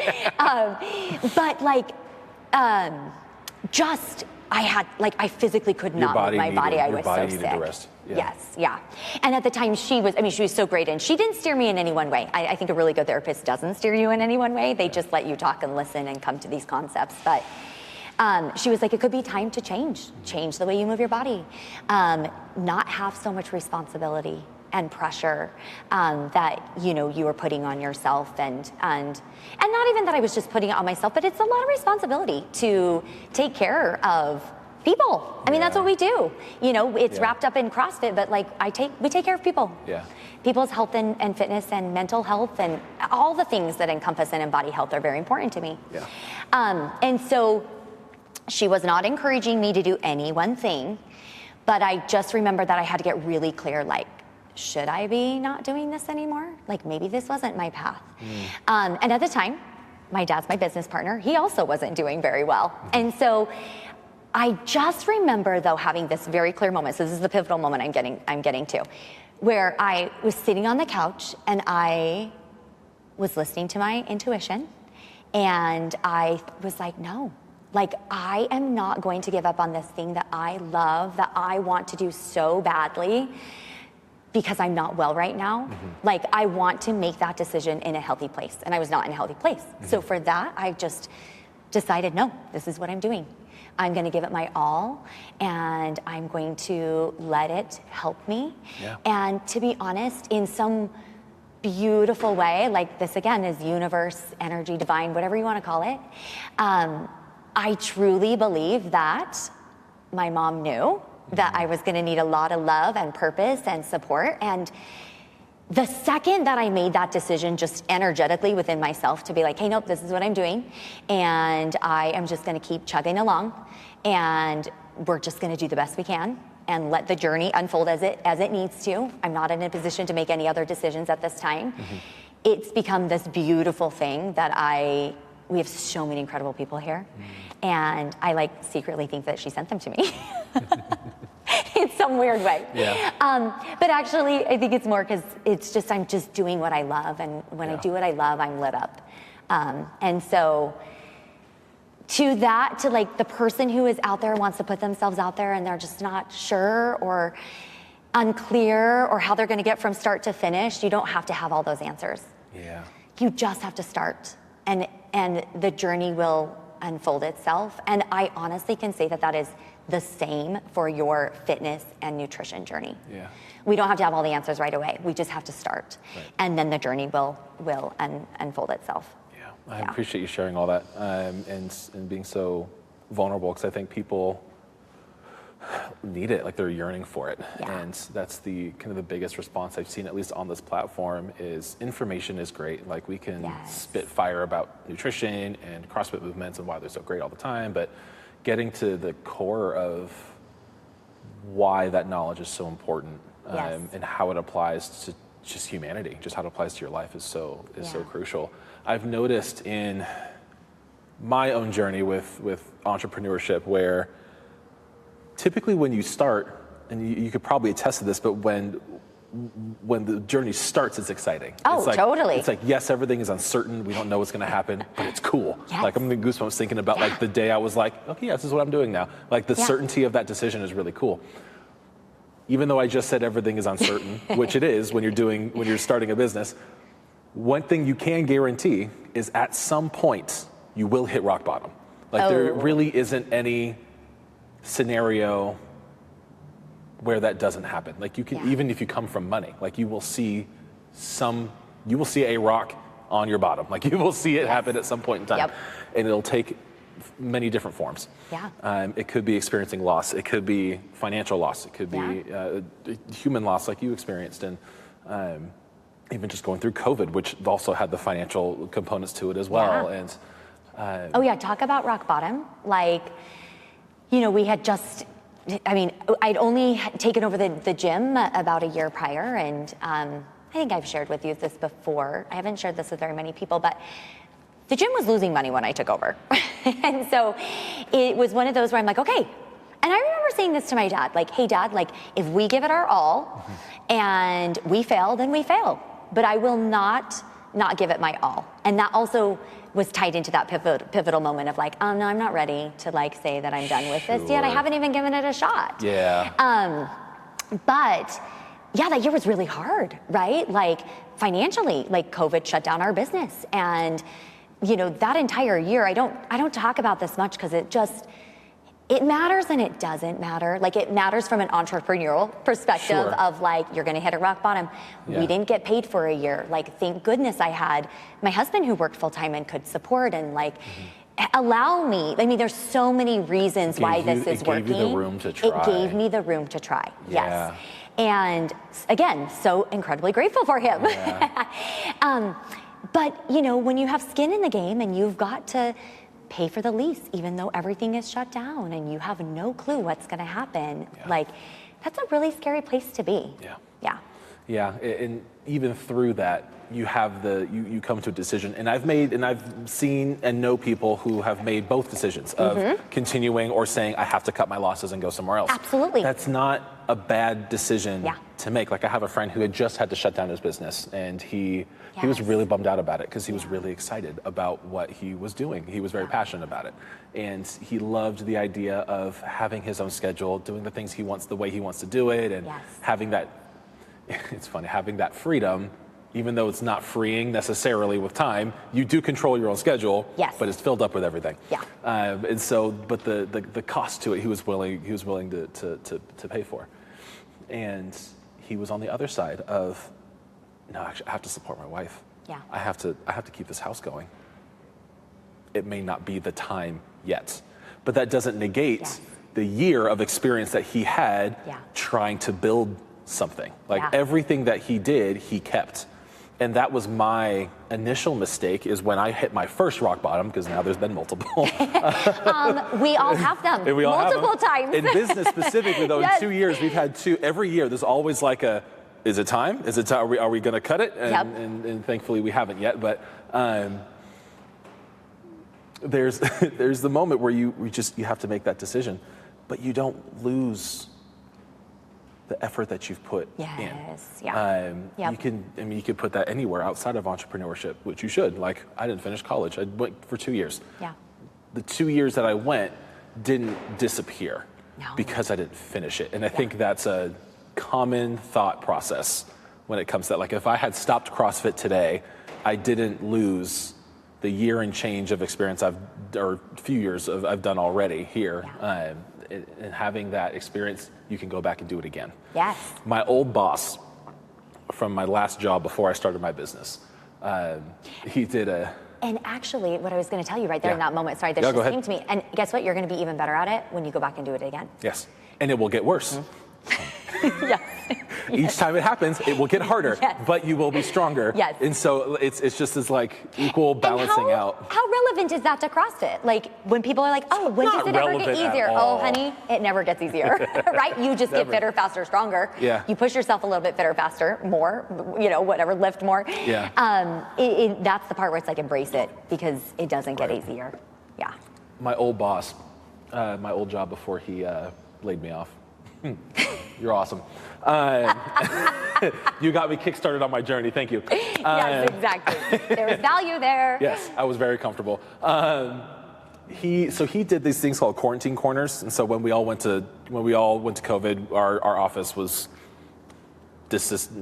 But like, I physically could not move my body. I was so sick. Your body needed the rest. Yeah. Yes, yeah. And at the time she was so great, and she didn't steer me in any one way. I think a really good therapist doesn't steer you in any one way. They just let you talk and listen and come to these concepts. But she was like, it could be time to change the way you move your body, not have so much responsibility and pressure that you were putting on yourself, and not even that I was just putting it on myself, but it's a lot of responsibility to take care of people. I mean, that's what we do. It's wrapped up in CrossFit, but like we take care of people. Yeah. People's health and fitness and mental health and all the things that encompass and embody health are very important to me. Yeah. And so she was not encouraging me to do any one thing, but I just remember that I had to get really clear, like, should I be not doing this anymore? Like maybe this wasn't my path. And at the time, my dad's my business partner. He also wasn't doing very well. And so I just remember though having this very clear moment. So this is the pivotal moment I'm getting to, where I was sitting on the couch and I was listening to my intuition, and I was like, no, like I am not going to give up on this thing that I love, that I want to do so badly, because I'm not well right now. Like I want to make that decision in a healthy place, and I was not in a healthy place. So for that, I just decided, no, this is what I'm doing. I'm gonna give it my all, and I'm going to let it help me. Yeah. And to be honest, in some beautiful way, like this again is universe, energy, divine, whatever you wanna call it, I truly believe that my mom knew that I was gonna need a lot of love and purpose and support, and the second that I made that decision just energetically within myself to be like, hey, nope, this is what I'm doing. And I am just gonna keep chugging along. And we're just gonna do the best we can and let the journey unfold as it needs to. I'm not in a position to make any other decisions at this time. It's become this beautiful thing that we have so many incredible people here. And I like secretly think that she sent them to me. In some weird way. But actually, I think it's more because it's just, I'm just doing what I love. And when I do what I love, I'm lit up. And so to like the person who is out there, wants to put themselves out there and they're just not sure or unclear or how they're going to get from start to finish, you don't have to have all those answers. You just have to start, and the journey will unfold itself. And I honestly can say that is the same for your fitness and nutrition journey. We don't have to have all the answers right away. We just have to start, and then the journey will unfold itself. I appreciate you sharing all that and being so vulnerable, because I think people need it, like they're yearning for it. And that's the kind of the biggest response I've seen, at least on this platform, is information is great. Like we can spit fire about nutrition and CrossFit movements and why they're so great all the time, but getting to the core of why that knowledge is so important and how it applies to just humanity, just how it applies to your life is so crucial. I've noticed in my own journey with entrepreneurship where typically when you start, and you could probably attest to this, but when the journey starts, it's exciting. Oh, totally. It's like, yes, everything is uncertain. We don't know what's going to happen, but it's cool. Like I'm getting goosebumps thinking about like the day I was like, okay, this is what I'm doing now. Like the certainty of that decision is really cool. Even though I just said everything is uncertain, which it is when you're starting a business, one thing you can guarantee is at some point you will hit rock bottom. Like there really isn't any scenario where that doesn't happen. Like you can, even if you come from money, like you will see a rock on your bottom. Like you will see it happen at some point in time, and it'll take many different forms. It could be experiencing loss. It could be financial loss. It could be human loss like you experienced. And even just going through COVID, which also had the financial components to it as well. And talk about rock bottom. Like, we had just, I'd only taken over the gym about a year prior, and I think I've shared with you this before. I haven't shared this with very many people, but the gym was losing money when I took over. And so it was one of those where I'm like, okay. And I remember saying this to my dad, like, hey dad, like if we give it our all and we fail, then we fail. But I will not give it my all. And that also was tied into that pivotal moment of like, oh no, I'm not ready to like say that I'm done with this yet. I haven't even given it a shot. But that year was really hard, right? Like financially, like COVID shut down our business. And that entire year, I don't talk about this much because it matters and it doesn't matter. Like it matters from an entrepreneurial perspective of like, you're gonna hit a rock bottom. We didn't get paid for a year. Like, thank goodness I had my husband who worked full time and could support and like, allow me. There's so many reasons why this is working. It gave you the room to try. It gave me the room to try, yes. And again, so incredibly grateful for him. But when you have skin in the game and you've got to pay for the lease, even though everything is shut down and you have no clue what's going to happen. Like, that's a really scary place to be. And even through that, you have you come to a decision. And I've seen and know people who have made both decisions of continuing or saying, I have to cut my losses and go somewhere else. Absolutely. That's not a bad decision to make. Like I have a friend who had just had to shut down his business, and he was really bummed out about it because he was really excited about what he was doing. He was very passionate about it. And he loved the idea of having his own schedule, doing the things he wants, the way he wants to do it, and having that, it's funny, having that freedom, even though it's not freeing necessarily with time, you do control your own schedule, but it's filled up with everything. And so, but the cost to it, he was willing to pay for. And he was on the other side of, no, actually, I have to support my wife. I have to keep this house going. It may not be the time yet, but that doesn't negate the year of experience that he had trying to build something. Like Yeah. everything that he did, he kept. And that was my initial mistake, is when I hit my first rock bottom, because now there's been multiple. We all have them And we all have multiple them. times. In business specifically, though, Yes. in 2 years, we've had two. Every year, there's always like a, is it time? Is it time? Are we going to cut it? And, Yep. and thankfully, we haven't yet. But there's there's the moment where you have to make that decision, but you don't lose the effort that you've put in. Yes, yeah. Yep. You could put that anywhere outside of entrepreneurship, which you should. Like, I didn't finish college. I went for 2 years. Yeah. The 2 years that I went didn't disappear No. because I didn't finish it. And I think that's a common thought process when it comes to that. Like, if I had stopped CrossFit today, I didn't lose the year and change of experience or few years I've done already here. Yeah. And having that experience, you can go back and do it again. Yes. My old boss from my last job before I started my business, he did a... And actually, what I was going to tell you right there in Yeah. that moment, sorry, that Yeah, go just ahead. came to me. And guess what? You're going to be even better at it when you go back and do it again. Yes, and it will get worse. Yes. Each time it happens, it will get harder, Yes. but you will be stronger. Yes. And so it's just this like equal balancing And out. how relevant is that to CrossFit? Like when people are like, oh, when Not does it ever get relevant at easier? Oh, all. honey, it never gets easier, right? You just get Never. fitter, faster, stronger. Yeah. You push yourself a little bit fitter, faster, more, whatever, lift more. Yeah. That's the part where it's like embrace it because it doesn't get Right. easier. Yeah. My old boss, my old job before he laid me off. You're awesome. You got me kickstarted on my journey. Thank you. Yes, exactly. There was value there. Yes, I was very comfortable. He did these things called quarantine corners, and so when we all went to COVID, our office was dismissed.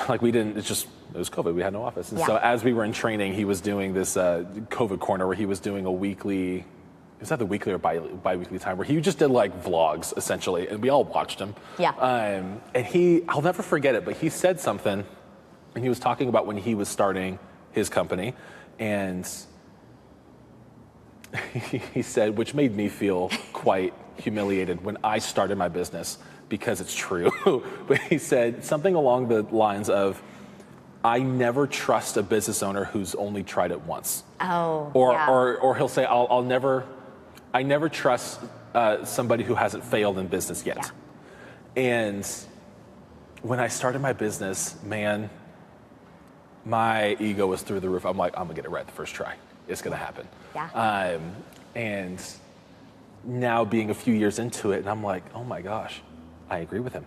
Like we didn't. It was COVID. We had no office, and so as we were in training, he was doing this COVID corner where he was doing a weekly. It was either weekly or bi-weekly time where he just did like vlogs essentially, and we all watched him. Yeah. And I'll never forget it, but he said something, and he was talking about when he was starting his company, and he said, which made me feel quite humiliated when I started my business, because it's true. But he said something along the lines of, I never trust a business owner who's only tried it once. Oh. Or he'll say, I never trust somebody who hasn't failed in business yet. Yeah. And when I started my business, man, my ego was through the roof. I'm like, I'm gonna get it right the first try. It's gonna happen. Yeah. And now being a few years into it, and I'm like, oh my gosh, I agree with him.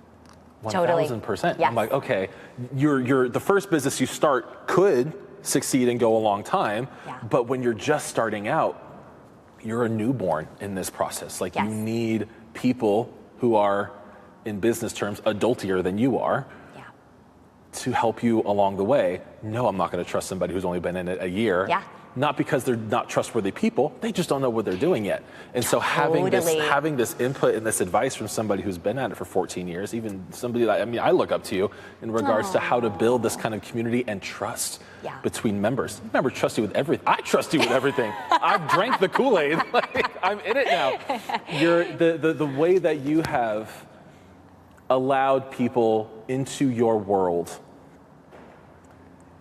Totally. 1000%. Yes. I'm like, okay, the first business you start could succeed and go a long time, but when you're just starting out, you're a newborn in this process. Like you need people who are, in business terms, adultier than you are to help you along the way. No, I'm not going to trust somebody who's only been in it a year. Yeah. Not because they're not trustworthy people, they just don't know what they're doing yet. And so having this input and this advice from somebody who's been at it for 14 years, even somebody that, I look up to you in regards to how to build this kind of community and trust between members. Remember, trust you with everything. I trust you with everything. I've drank the Kool-Aid. Like, I'm in it now. The way that you have allowed people into your world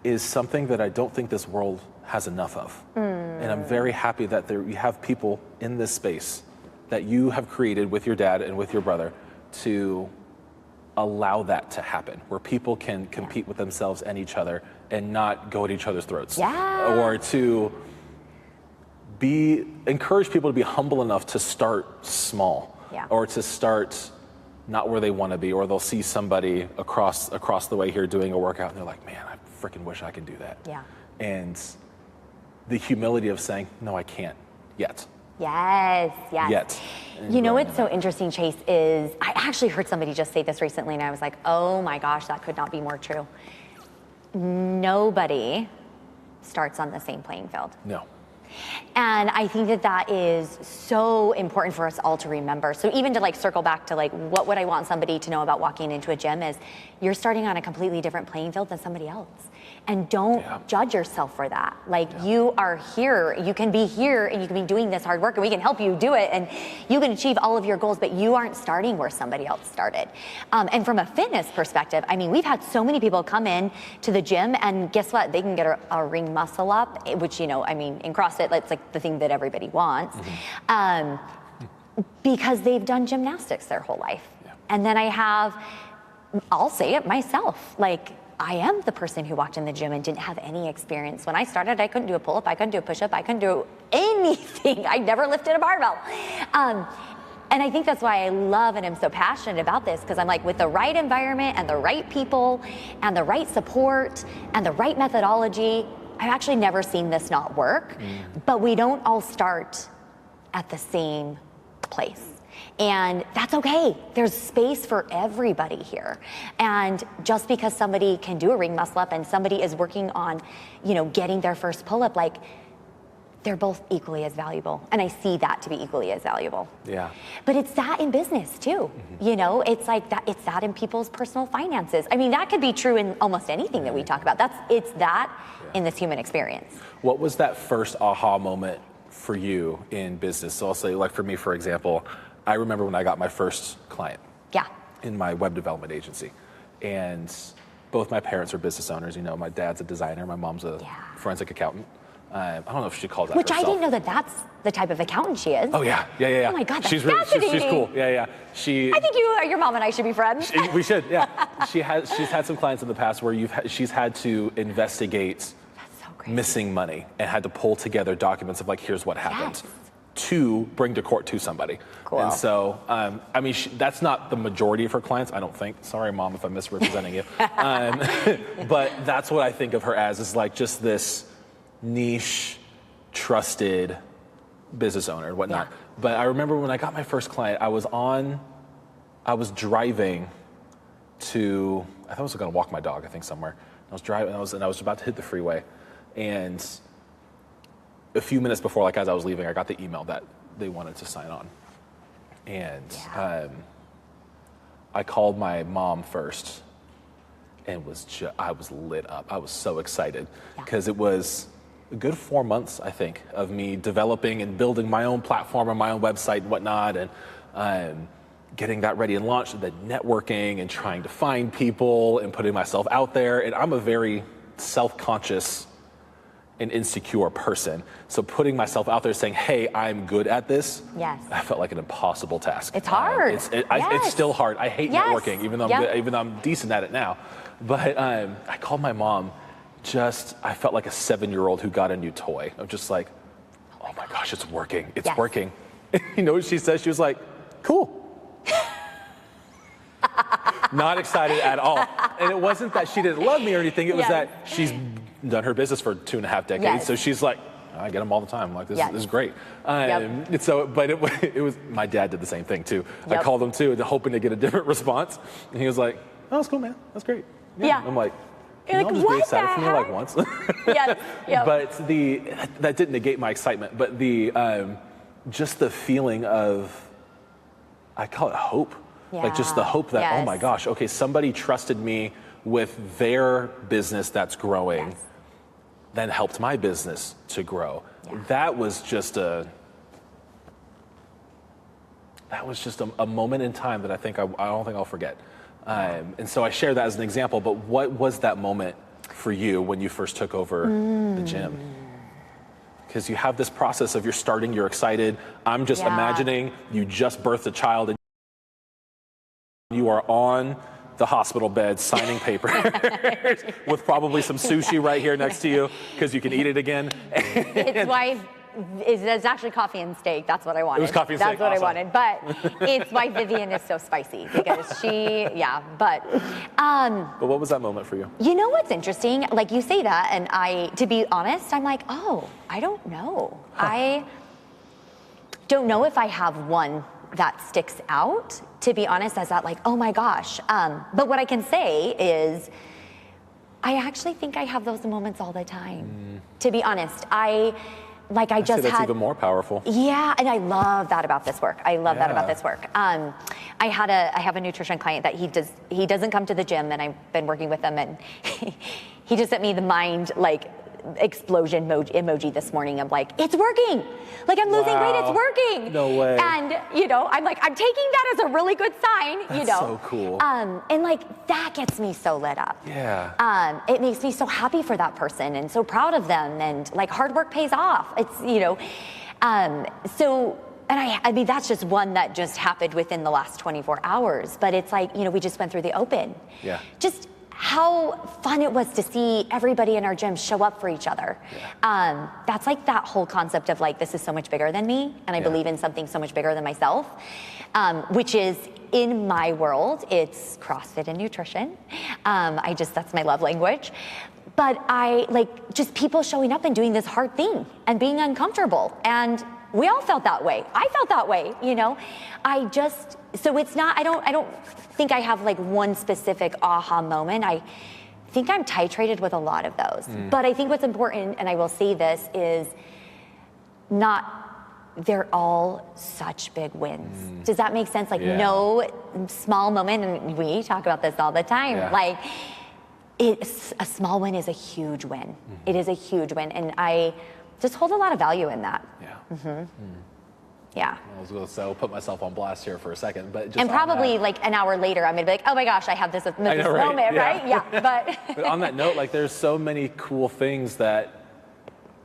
is something that I don't think this world has enough of. And I'm very happy that you have people in this space that you have created with your dad and with your brother to allow that to happen, where people can compete with themselves and each other and not go at each other's throats. Or to encourage people to be humble enough to start small, or to start not where they want to be, or they'll see somebody across the way here doing a workout and they're like, man, I freaking wish I could do that. And the humility of saying, no, I can't yet. Yes. Yet. You know what's so interesting, Chase, is I actually heard somebody just say this recently, and I was like, oh my gosh, that could not be more true. Nobody starts on the same playing field. No. And I think that that is so important for us all to remember. So even to like circle back to like, what would I want somebody to know about walking into a gym is you're starting on a completely different playing field than somebody else. And don't judge yourself for that. Like you are here, you can be here and you can be doing this hard work and we can help you do it and you can achieve all of your goals, but you aren't starting where somebody else started. And from a fitness perspective, I mean, we've had so many people come in to the gym and guess what? They can get a ring muscle up, which, you know, I mean, in CrossFit, it's like the thing that everybody wants. Because they've done gymnastics their whole life. And then I'll say it myself, like, I am the person who walked in the gym and didn't have any experience. When I started, I couldn't do a pull-up, I couldn't do a push-up, I couldn't do anything. I never lifted a barbell. And I think that's why I love and am so passionate about this, because I'm like, with the right environment and the right people and the right support and the right methodology, I've actually never seen this not work, but we don't all start at the same place. And that's okay. There's space for everybody here. And just because somebody can do a ring muscle up and somebody is working on, you know, getting their first pull-up, like, they're both equally as valuable. And I see that to be equally as valuable. Yeah. But it's that in business too. You know, it's like that, it's that in people's personal finances. I mean, that could be true in almost anything that we talk about. It's that in this human experience. What was that first aha moment for you in business? So I'll say, like, for me, for example, I remember when I got my first client in my web development agency. And both my parents are business owners. You know, my dad's a designer, my mom's a forensic accountant. I don't know if she calls that Which herself. I didn't know that that's the type of accountant she is. Oh yeah. Oh my God, that's fascinating. She's cool. I think your mom and I should be friends. We should, she's had some clients in the past where she's had to investigate missing money and had to pull together documents of like, here's what happened. To bring to court to somebody. Cool. And so, I mean, that's not the majority of her clients, I don't think. Sorry, Mom, if I'm misrepresenting you. But that's what I think of her as, is like just this niche, trusted business owner and whatnot. But I remember when I got my first client, I was driving to, I thought I was gonna walk my dog, I think somewhere. I was driving, and I was about to hit the freeway. And a few minutes before, like as I was leaving, I got the email that they wanted to sign on. And I called my mom first and I was lit up. I was so excited because it was a good 4 months, I think, of me developing and building my own platform and my own website and whatnot, and getting that ready and launched, and then networking and trying to find people and putting myself out there. And I'm a very self-conscious an insecure person. So putting myself out there saying, hey, I'm good at this, I felt like an impossible task. It's hard. It's still hard. I hate networking, even though I'm good, even though I'm decent at it now. But I called my mom, I felt like a 7-year-old who got a new toy. I'm just like, oh my gosh, it's working. It's working. You know what she said? She was like, cool. Not excited at all. And it wasn't that she didn't love me or anything. It was that she's done her business for 2.5 decades. So she's like, I get them all the time. I'm like, this is great. And so, but it was, my dad did the same thing too. I called him too, hoping to get a different response. And he was like, oh, that's cool, man. That's great. I'm like, can you just be excited for me like once? But that didn't negate my excitement. But just the feeling of, I call it hope. Like just the hope that, oh my gosh, okay, somebody trusted me with their business that's growing, then helped my business to grow. That was just a moment in time that I don't think I'll forget. And so I share that as an example, but what was that moment for you when you first took over the gym? Because you have this process of you're excited. I'm just imagining you just birthed a child and you are on the hospital bed signing papers with probably some sushi right here next to you because you can eat it again. His wife, it's actually coffee and steak. That's what I wanted. It was coffee and steak. That's what I wanted. But his wife Vivian is so spicy because she, But what was that moment for you? You know what's interesting? Like you say that, and to be honest, I'm like, oh, I don't know. I don't know if I have one that sticks out, to be honest, as that like, oh my gosh. But what I can say is, I actually think I have those moments all the time. To be honest, like I just that's had even more powerful. Yeah, and I love that about this work. I love that about this work. I have a nutrition client that he doesn't come to the gym, and I've been working with him, and he just sent me the mind like explosion emoji this morning. I'm like, it's working. Like I'm losing weight, it's working. No way. And I'm like, I'm taking that as a really good sign. That's so cool. And like that gets me so lit up. Yeah. It makes me so happy for that person and so proud of them, and like hard work pays off. It's so. And I mean, that's just one that just happened within the last 24 hours. But it's like, we just went through the open. Yeah. Just how fun it was to see everybody in our gym show up for each other. Yeah. That's like that whole concept of like, this is so much bigger than me, and I believe in something so much bigger than myself, which is, in my world, it's CrossFit and nutrition. That's my love language. But I like just people showing up and doing this hard thing and being uncomfortable. And we all felt that way. I felt that way, so it's not, I don't think I have like one specific aha moment. I think I'm titrated with a lot of those. But I think what's important, and I will say this, is they're all such big wins. Does that make sense? Like no small moment, and we talk about this all the time. Yeah. Like a small win is a huge win. It is a huge win, and I just hold a lot of value in that. Yeah. Yeah. I was going to say, I'll put myself on blast here for a second, but just and probably like an hour later, I'm gonna be like, oh my gosh, I have this moment, right? Yeah. But on that note, like there's so many cool things that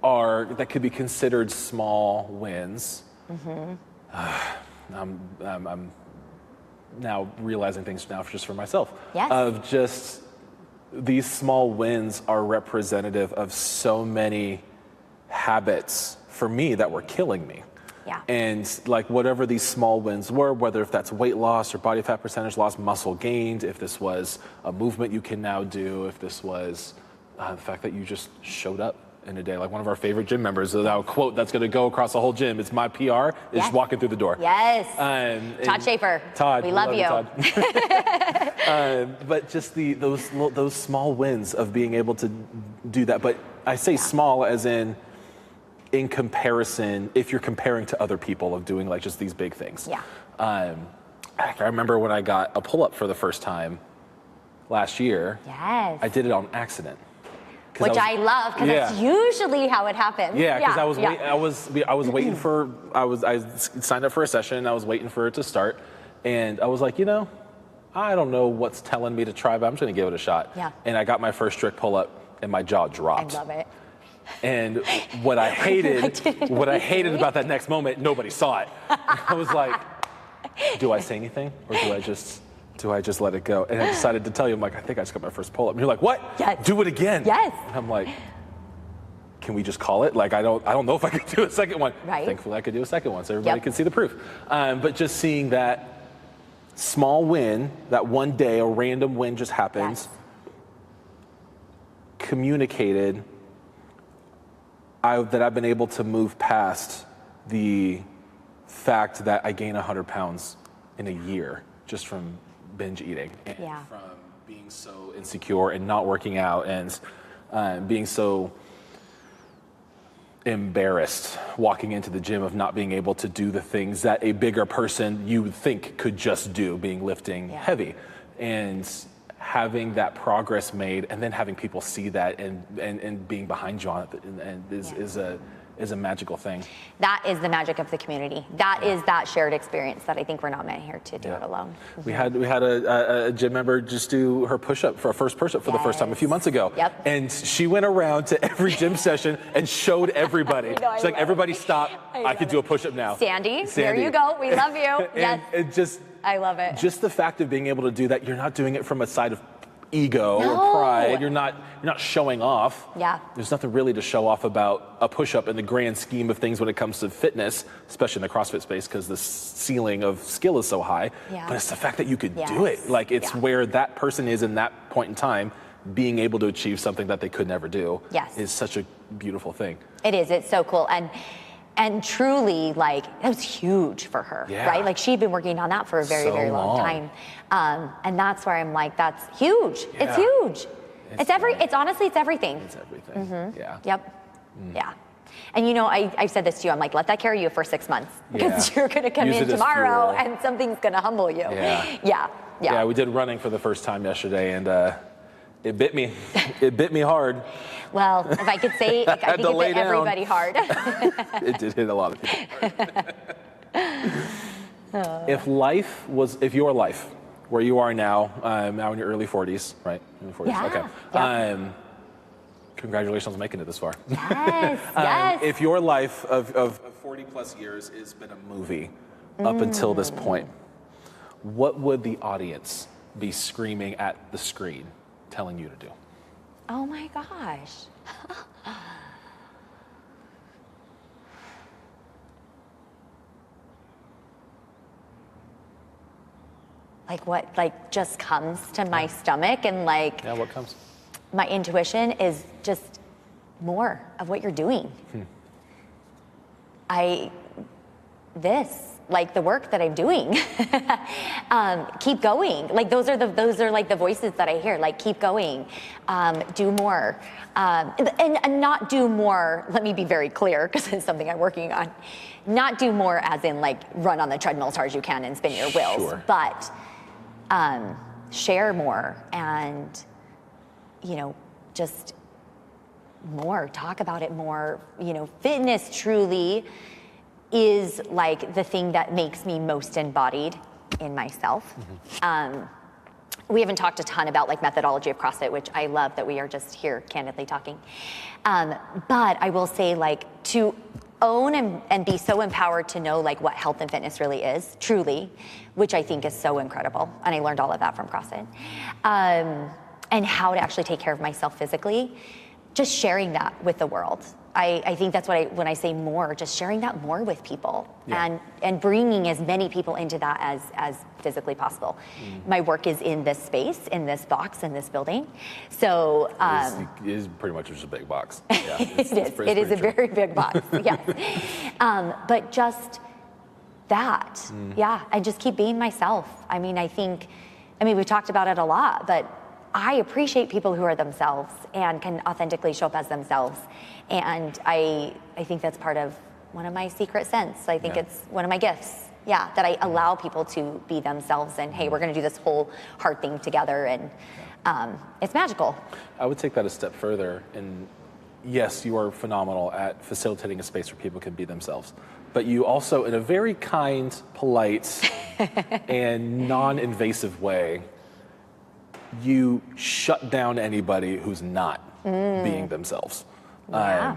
could be considered small wins. I'm now realizing things now just for myself. Yes. Of just these small wins are representative of so many habits for me that were killing me. Yeah. And like whatever these small wins were, whether if that's weight loss or body fat percentage loss, muscle gained, if this was a movement you can now do, if this was the fact that you just showed up in a day. Like one of our favorite gym members, that quote that's going to go across the whole gym, it's my PR, is just walking through the door. Yes. Todd Schaefer. Todd. We love you. Todd. But just those small wins of being able to do that. But I say small as in comparison, if you're comparing to other people of doing like just these big things. Yeah. I remember when I got a pull-up for the first time last year. Yes. I did it on accident. Which I love, because that's usually how it happens. Yeah, because I signed up for a session, I was waiting for it to start, and I was like, I don't know what's telling me to try, but I'm just gonna give it a shot. Yeah. And I got my first strict pull-up, and my jaw dropped. I love it. And what I hated about that next moment, nobody saw it. I was like, do I say anything, or do I just let it go? And I decided to tell you, I'm like, I think I just got my first pull-up. And you're like, what? Yes. Do it again. Yes. And I'm like, can we just call it? Like, I don't know if I could do a second one. Right. Thankfully, I could do a second one, so everybody can see the proof. But just seeing that small win, that one day, a random win just happens, communicated that I've been able to move past the fact that I gained 100 pounds in a year just from binge eating and from being so insecure and not working out and being so embarrassed walking into the gym of not being able to do the things that a bigger person you would think could just do, being lifting heavy. And having that progress made and then having people see that and being behind you on it is a magical thing. That is the magic of the community. That is that shared experience that I think we're not meant here to do it alone. We had a gym member just do her push-up for her first push-up for the first time a few months ago. Yep. And she went around to every gym session and showed everybody. She's like, everybody stop. I could do a push-up now. Sandy, there you go. We love you. Yes. I love it. Just the fact of being able to do that, you're not doing it from a side of ego or pride. You're not showing off. Yeah. There's nothing really to show off about a push-up in the grand scheme of things when it comes to fitness, especially in the CrossFit space, because the ceiling of skill is so high. Yeah. But it's the fact that you could do it. Like it's where that person is in that point in time, being able to achieve something that they could never do is such a beautiful thing. It is. It's so cool. And truly, like, that was huge for her, right? Like, she'd been working on that for a very, very long time. And that's where I'm like, that's huge. Yeah. It's huge. It's honestly, it's everything. It's everything. Yeah. Yep. Yeah. And you know, I've said this to you, I'm like, let that carry you for 6 months because you're going to come Use in it as tomorrow fuel. and something's going to humble you. Yeah, we did running for the first time yesterday, and it bit me. It bit me hard. Well, if I could say, I think it bit everybody hard. It did hit a lot of people hard. If your life, where you are now, now in your early 40s, right? In the 40s, Yeah, okay. yeah. Congratulations on making it this far. Yes, yes. If your life of 40 plus years has been a movie up until this point, what would the audience be screaming at the screen, telling you to do? Oh my gosh. Like what, like just comes to my stomach and like. Yeah, what comes? My intuition is just more of what you're doing. Like the work that I'm doing, keep going. Like those are like the voices that I hear. Like keep going, do more, and not do more. Let me be very clear because it's something I'm working on. Not do more as in like run on the treadmill as hard as you can and spin your wheels, Sure. But share more and just more, talk about it more. Fitness truly is like the thing that makes me most embodied in myself. We haven't talked a ton about like methodology of CrossFit, which I love that we are just here candidly talking. But I will say like to own and be so empowered to know like what health and fitness really is, truly, which I think is so incredible. And I learned all of that from CrossFit. And how to actually take care of myself physically, just sharing that with the world. I think that's what when I say more, just sharing that more with people and bringing as many people into that as physically possible. My work is in this space, in this box, in this building. So it is pretty much just a big box. Yeah, it is a very big box, yes. But just that, I just keep being myself. We've talked about it a lot, but I appreciate people who are themselves and can authentically show up as themselves. And I think that's part of one of my secret sense. I think it's one of my gifts, that I allow people to be themselves and, hey, we're gonna do this whole hard thing together, and it's magical. I would take that a step further, and yes, you are phenomenal at facilitating a space where people can be themselves. But you also, in a very kind, polite, and non-invasive way, you shut down anybody who's not being themselves. Yeah.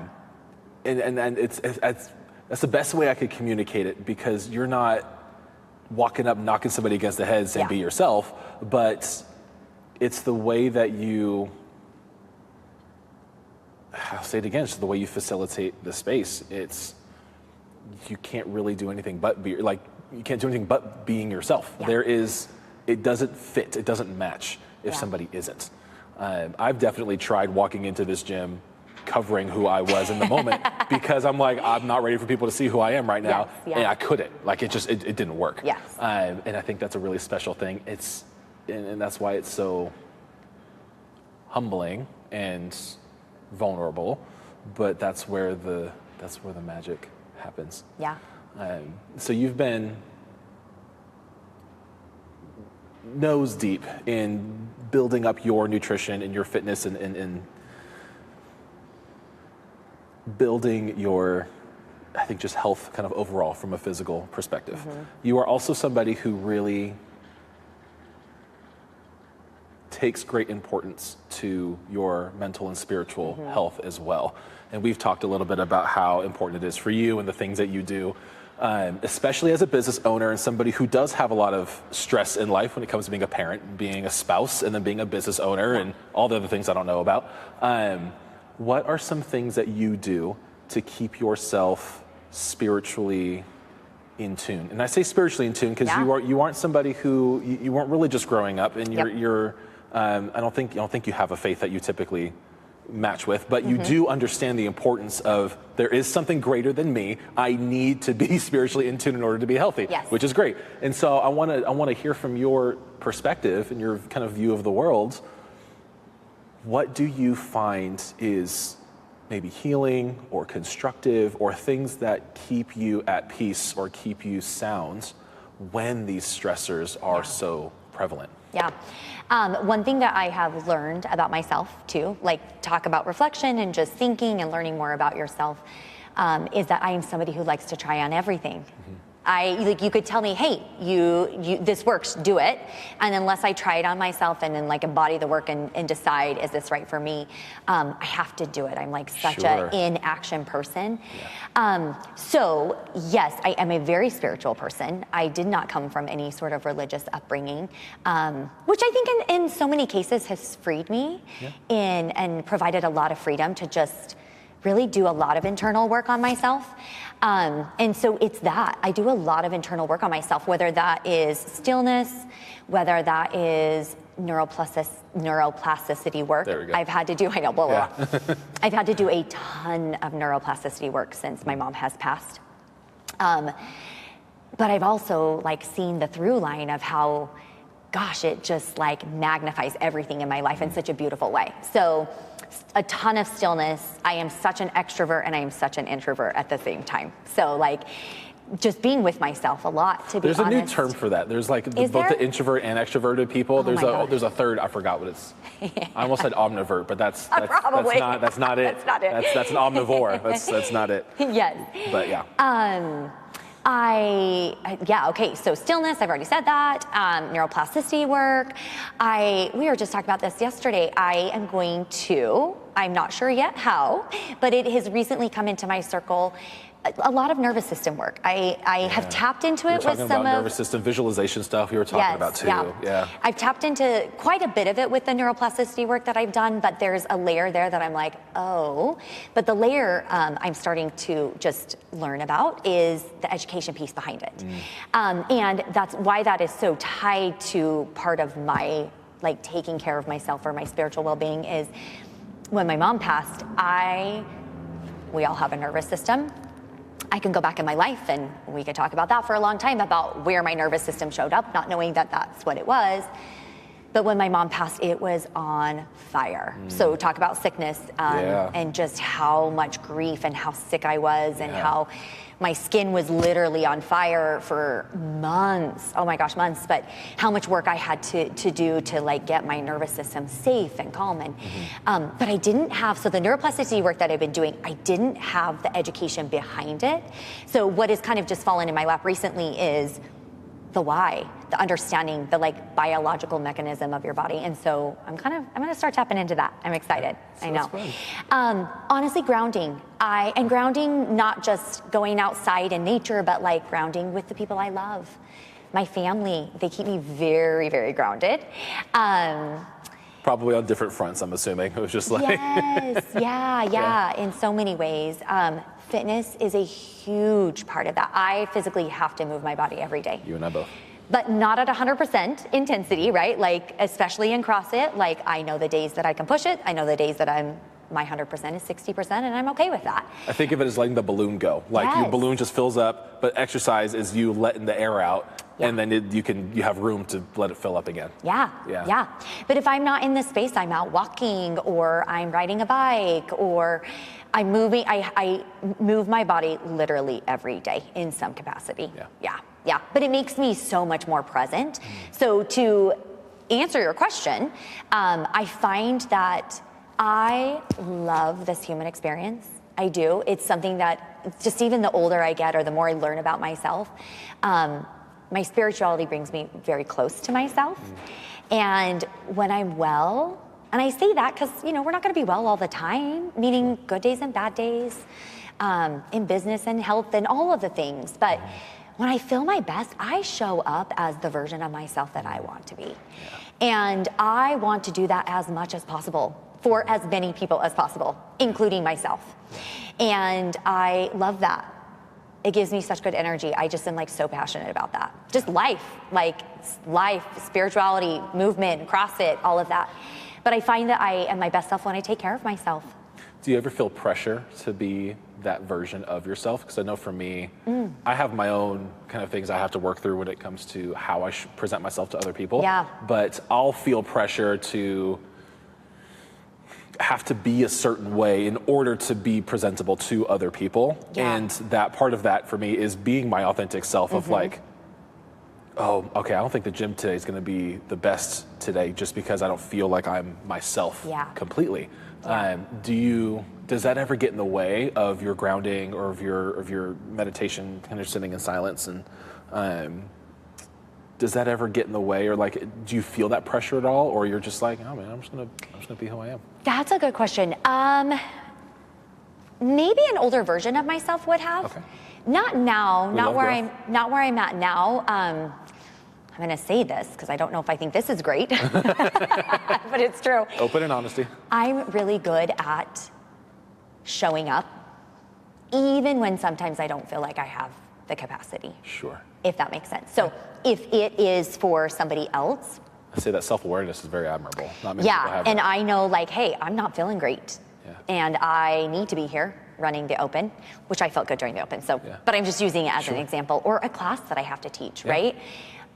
And that's the best way I could communicate it, because you're not walking up, knocking somebody against the head saying be yourself, but it's the way that I'll say it again, it's the way you facilitate the space. You can't really do anything but you can't do anything but being yourself. Yeah. It doesn't fit, it doesn't match if somebody isn't. I've definitely tried walking into this gym covering who I was in the moment because I'm like, I'm not ready for people to see who I am right now. And I couldn't, it didn't work. Yes. And I think that's a really special thing. And that's why it's so humbling and vulnerable, but that's where the magic happens. Yeah. So you've been nose deep in building up your nutrition and your fitness and building your, I think, just health kind of overall from a physical perspective. You are also somebody who really takes great importance to your mental and spiritual health as well. And we've talked a little bit about how important it is for you and the things that you do, especially as a business owner and somebody who does have a lot of stress in life when it comes to being a parent, being a spouse, and then being a business owner and all the other things I don't know about. What are some things that you do to keep yourself spiritually in tune? And I say spiritually in tune because you aren't somebody who you weren't really just growing up, and you're I don't think you have a faith that you typically match with, but you do understand the importance of there is something greater than me. I need to be spiritually in tune in order to be healthy, which is great. And so I want to hear from your perspective and your kind of view of the world. What do you find is maybe healing or constructive or things that keep you at peace or keep you sound when these stressors are so prevalent? Yeah. One thing that I have learned about myself too, like talk about reflection and just thinking and learning more about yourself, is that I am somebody who likes to try on everything. You could tell me, hey, you this works, do it. And unless I try it on myself and then like embody the work and decide, is this right for me? I have to do it. I'm like such a in-action person. So yes, I am a very spiritual person. I did not come from any sort of religious upbringing, which I think in so many cases has freed me and provided a lot of freedom to just really do a lot of internal work on myself. And so it's that. I do a lot of internal work on myself, whether that is stillness, whether that is neuroplasticity work. There we go. I've had to do, I've had to do a ton of neuroplasticity work since my mom has passed. But I've also like seen the through line of how, gosh, it just like magnifies everything in my life in such a beautiful way. So a ton of stillness. I am such an extrovert and I am such an introvert at the same time. So like just being with myself a lot, to be honest. There's a new term for that. There's like both the introvert and extroverted people. There's a third, I forgot what it's. I almost said omnivert, but that's not it. That's not it. That's an omnivore. That's not it. Yes. But yeah. Okay, so stillness, I've already said that. Neuroplasticity work. We were just talking about this yesterday. I am going to, I'm not sure yet how, but it has recently come into my circle, a lot of nervous system work. I have tapped into it with some about nervous system visualization stuff you were talking about too. Yeah. I've tapped into quite a bit of it with the neuroplasticity work that I've done, but there's a layer there that I'm like, oh. But the layer I'm starting to just learn about is the education piece behind it. And that's why that is so tied to part of my like taking care of myself or my spiritual well-being is when my mom passed, we all have a nervous system. I can go back in my life and we could talk about that for a long time about where my nervous system showed up, not knowing that that's what it was. But when my mom passed, it was on fire. So talk about sickness and just how much grief and how sick I was and how my skin was literally on fire for months. Oh my gosh, months. But how much work I had to do to like get my nervous system safe and calm. And but I didn't have, so the neuroplasticity work that I've been doing, I didn't have the education behind it. So what has kind of just fallen in my lap recently is the why, the understanding, the like biological mechanism of your body. And so I'm gonna start tapping into that. I'm excited. I know. Honestly, grounding. And grounding, not just going outside in nature, but like grounding with the people I love. My family, they keep me very, very grounded. Probably on different fronts, I'm assuming. It was just like. Yes, in so many ways. Fitness is a huge part of that. I physically have to move my body every day. You and I both. But not at 100% intensity, right? Like, especially in CrossFit, like I know the days that I can push it. I know the days that my 100% is 60% and I'm okay with that. I think of it as letting the balloon go. Like your balloon just fills up, but exercise is you letting the air out and then you have room to let it fill up again. Yeah. But if I'm not in this space, I'm out walking or I'm riding a bike or I'm moving, I move my body literally every day in some capacity. Yeah. But it makes me so much more present. So to answer your question, I find that I love this human experience. I do. It's something that just even the older I get or the more I learn about myself, my spirituality brings me very close to myself. And when I'm well, and I say that because, we're not going to be well all the time, meaning good days and bad days, in business and health and all of the things. But when I feel my best, I show up as the version of myself that I want to be. And I want to do that as much as possible for as many people as possible, including myself. And I love that. It gives me such good energy. I just am like so passionate about that. Just life, spirituality, movement, CrossFit, all of that. But I find that I am my best self when I take care of myself. Do you ever feel pressure to be that version of yourself? Because I know for me, I have my own kind of things I have to work through when it comes to how I should present myself to other people. But I'll feel pressure to, have to be a certain way in order to be presentable to other people. Yeah. And that part of that for me is being my authentic self of like, oh, okay, I don't think the gym today is going to be the best today just because I don't feel like I'm myself completely. Yeah. Does that ever get in the way of your grounding or of your meditation, kind of sitting in silence? And does that ever get in the way, or like, do you feel that pressure at all, or you're just like, oh man, I'm just gonna be who I am? That's a good question. Maybe an older version of myself would have. Okay. Not now. Not where I'm at now. I'm going to say this because I don't know if I think this is great, but it's true. Open and honesty. I'm really good at showing up, even when sometimes I don't feel like I have the capacity. Sure. If that makes sense. So if it is for somebody else. I say that self-awareness is very admirable. Not many people have and that. I know like, hey, I'm not feeling great. Yeah. And I need to be here running the open, which I felt good during the open. So, but I'm just using it as an example, or a class that I have to teach, right?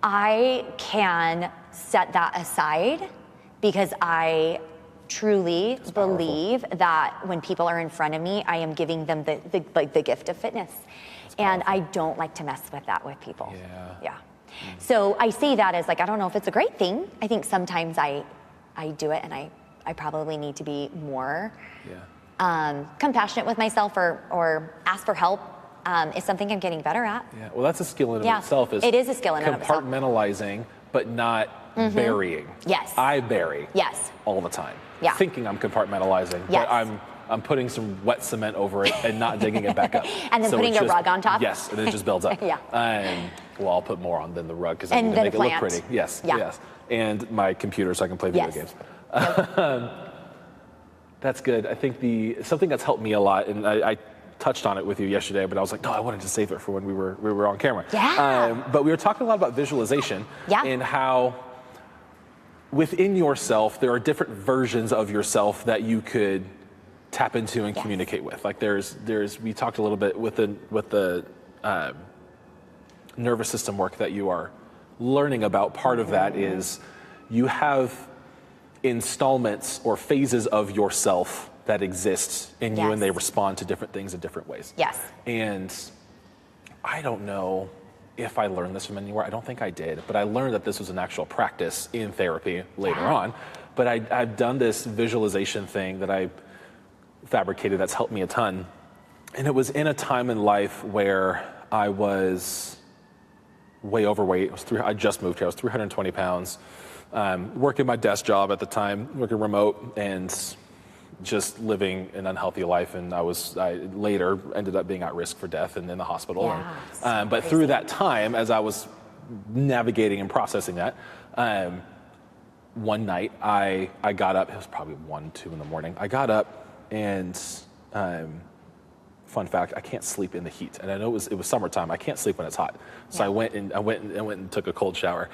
I can set that aside because I truly believe that when people are in front of me, I am giving them the gift of fitness. And I don't like to mess with that with people. Yeah. So I see that as like, I don't know if it's a great thing. I think sometimes I do it, and I probably need to be more compassionate with myself, or ask for help. Is something I'm getting better at. Yeah, well, that's a skill in itself. It is a skill in and of itself. Compartmentalizing, but not burying. Yes. I bury. Yes. All the time. Yeah. Thinking I'm compartmentalizing, but I'm putting some wet cement over it and not digging it back up. And then putting a rug on top? Yes, and it just builds up. Well, I'll put more on than the rug because I need to make it look pretty. Yes. And my computer so I can play video games. That's good. I think something that's helped me a lot, and I touched on it with you yesterday, but I was like, no, I wanted to save it for when we were on camera. But we were talking a lot about visualization and how within yourself there are different versions of yourself that you could tap into and communicate with. Like we talked a little bit with the nervous system work that you are learning about. Part of that is you have installments or phases of yourself that exist in you, and they respond to different things in different ways. And I don't know if I learned this from anywhere. I don't think I did, but I learned that this was an actual practice in therapy later on. But I've done this visualization thing that I fabricated that's helped me a ton. And it was in a time in life where I was way overweight. I just moved here. I was 320 pounds. Working my desk job at the time, working remote, and just living an unhealthy life. And I later ended up being at risk for death and in the hospital. But through that time, as I was navigating and processing that, one night I got up. It was probably 1, 2 in the morning. I got up, and fun fact, I can't sleep in the heat. And I know it was summertime. I can't sleep when it's hot. So I went and took a cold shower,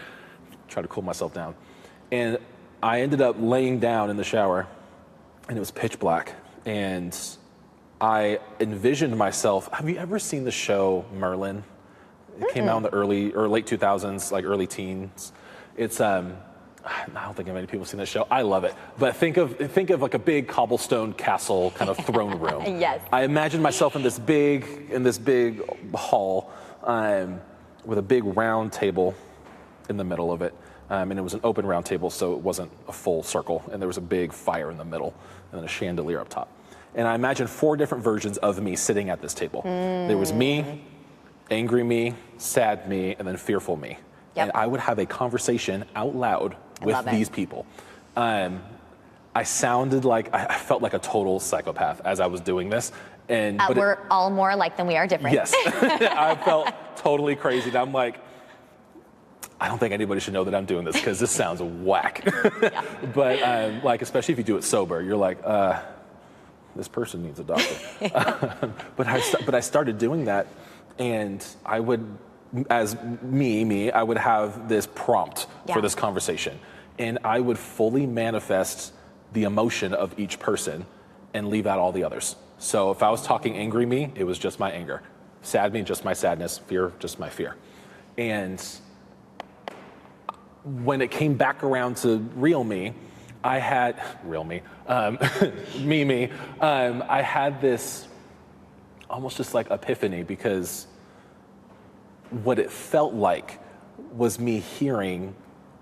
tried to cool myself down. And I ended up laying down in the shower, and it was pitch black. And I envisioned myself. Have you ever seen the show Merlin? It came out in the early or late 2000s, like early teens. It's I don't think many people have seen this show. I love it. But think of like a big cobblestone castle kind of throne room. I imagined myself in this big hall with a big round table in the middle of it. And it was an open round table, so it wasn't a full circle. And there was a big fire in the middle and then a chandelier up top. And I imagined 4 different versions of me sitting at this table. There was me, angry me, sad me, and then fearful me. And I would have a conversation out loud with these people. I sounded like, I felt like a total psychopath as I was doing this. But we're all more alike than we are different. Yes, I felt totally crazy. And I'm like, I don't think anybody should know that I'm doing this because this sounds whack. But like, especially if you do it sober, you're like, this person needs a doctor. But I started doing that, and I would, as me, I would have this prompt for this conversation, and I would fully manifest the emotion of each person and leave out all the others. So if I was talking angry me, it was just my anger. Sad me, just my sadness. Fear, just my fear. And when it came back around to real me, I had, real me, I had this almost just like epiphany, because what it felt like was me hearing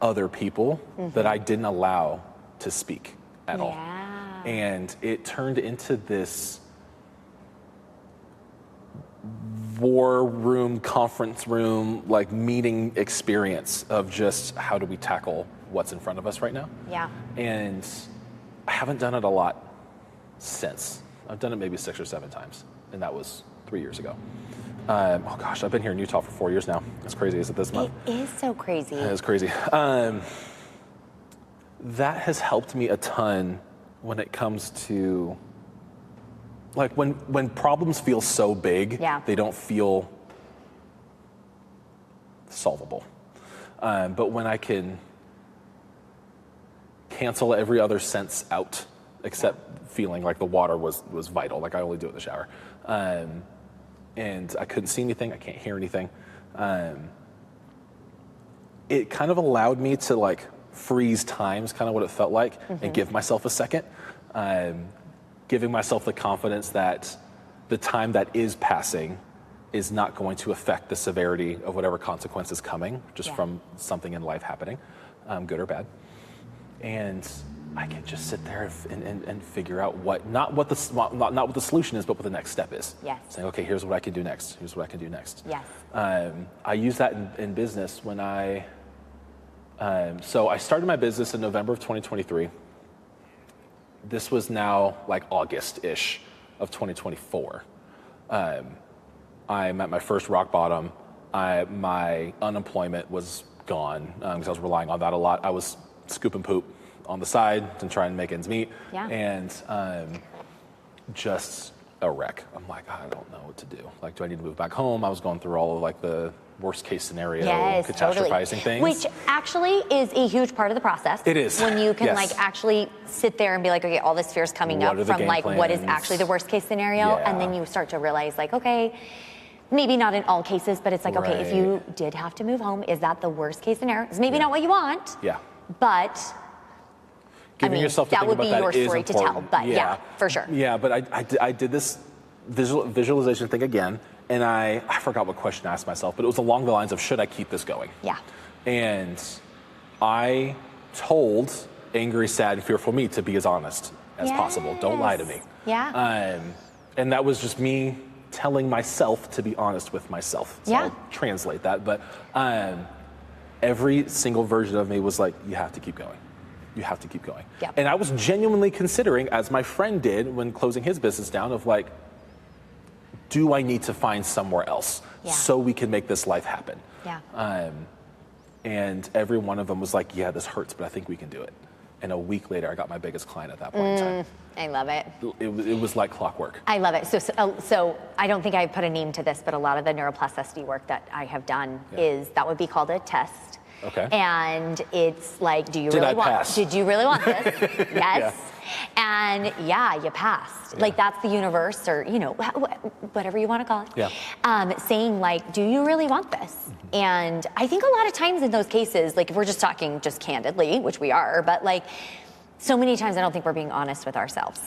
other people that I didn't allow to speak at all. And it turned into this war room, conference room, like meeting experience of just how do we tackle what's in front of us right now. And I haven't done it a lot since. I've done it maybe 6 or 7 times, and that was 3 years ago. Oh gosh, I've been here in Utah for 4 years now. It's crazy, is it this month? It is so crazy. It is crazy. That has helped me a ton when it comes to, like, when problems feel so big, they don't feel solvable. But when I can cancel every other sense out, except feeling like the water was vital, like I only do it in the shower. And I couldn't see anything, I can't hear anything. It kind of allowed me to like freeze times, kind of what it felt like, and give myself a second. Giving myself the confidence that the time that is passing is not going to affect the severity of whatever consequence is coming, just from something in life happening, good or bad. And I can just sit there and figure out not what the solution is, but what the next step is. Saying, okay, here's what I can do next. Here's what I can do next. I use that in business when so I started my business in November of 2023. This was now like August-ish of 2024. I'm at my first rock bottom. My unemployment was gone because I was relying on that a lot. I was scooping poop on the side and trying to make ends meet. And just a wreck. I'm like, I don't know what to do. Like, do I need to move back home? I was going through all of like the worst case scenario, catastrophizing things. Which actually is a huge part of the process. It is. When you can like actually sit there and be like, okay, all this fear is coming up from like what is actually the worst case scenario. And then you start to realize like, okay, maybe not in all cases, but it's like, okay, if you did have to move home, is that the worst case scenario? It's maybe not what you want. But giving yourself to that think would about be that your is story important. to tell, but yeah, for sure. Yeah, but I did this visualization thing again, and I forgot what question I asked myself, but it was along the lines of, should I keep this going? And I told angry, sad, and fearful me to be as honest as possible. Don't lie to me. And that was just me telling myself to be honest with myself. So I'll translate that, but every single version of me was like, you have to keep going. You have to keep going. And I was genuinely considering, as my friend did when closing his business down, of like, do I need to find somewhere else so we can make this life happen? And every one of them was like, yeah, this hurts, but I think we can do it. And a week later, I got my biggest client at that point in time. I love it. It was like clockwork. I love it. So I don't think I put a name to this, but a lot of the neuroplasticity work that I have done is, that would be called a test. And it's like, did you really want this? Yes. And you passed. Like, that's the universe, or, you know, whatever you want to call it. Saying like, do you really want this? And I think a lot of times in those cases, like if we're just talking just candidly, which we are, but like so many times I don't think we're being honest with ourselves.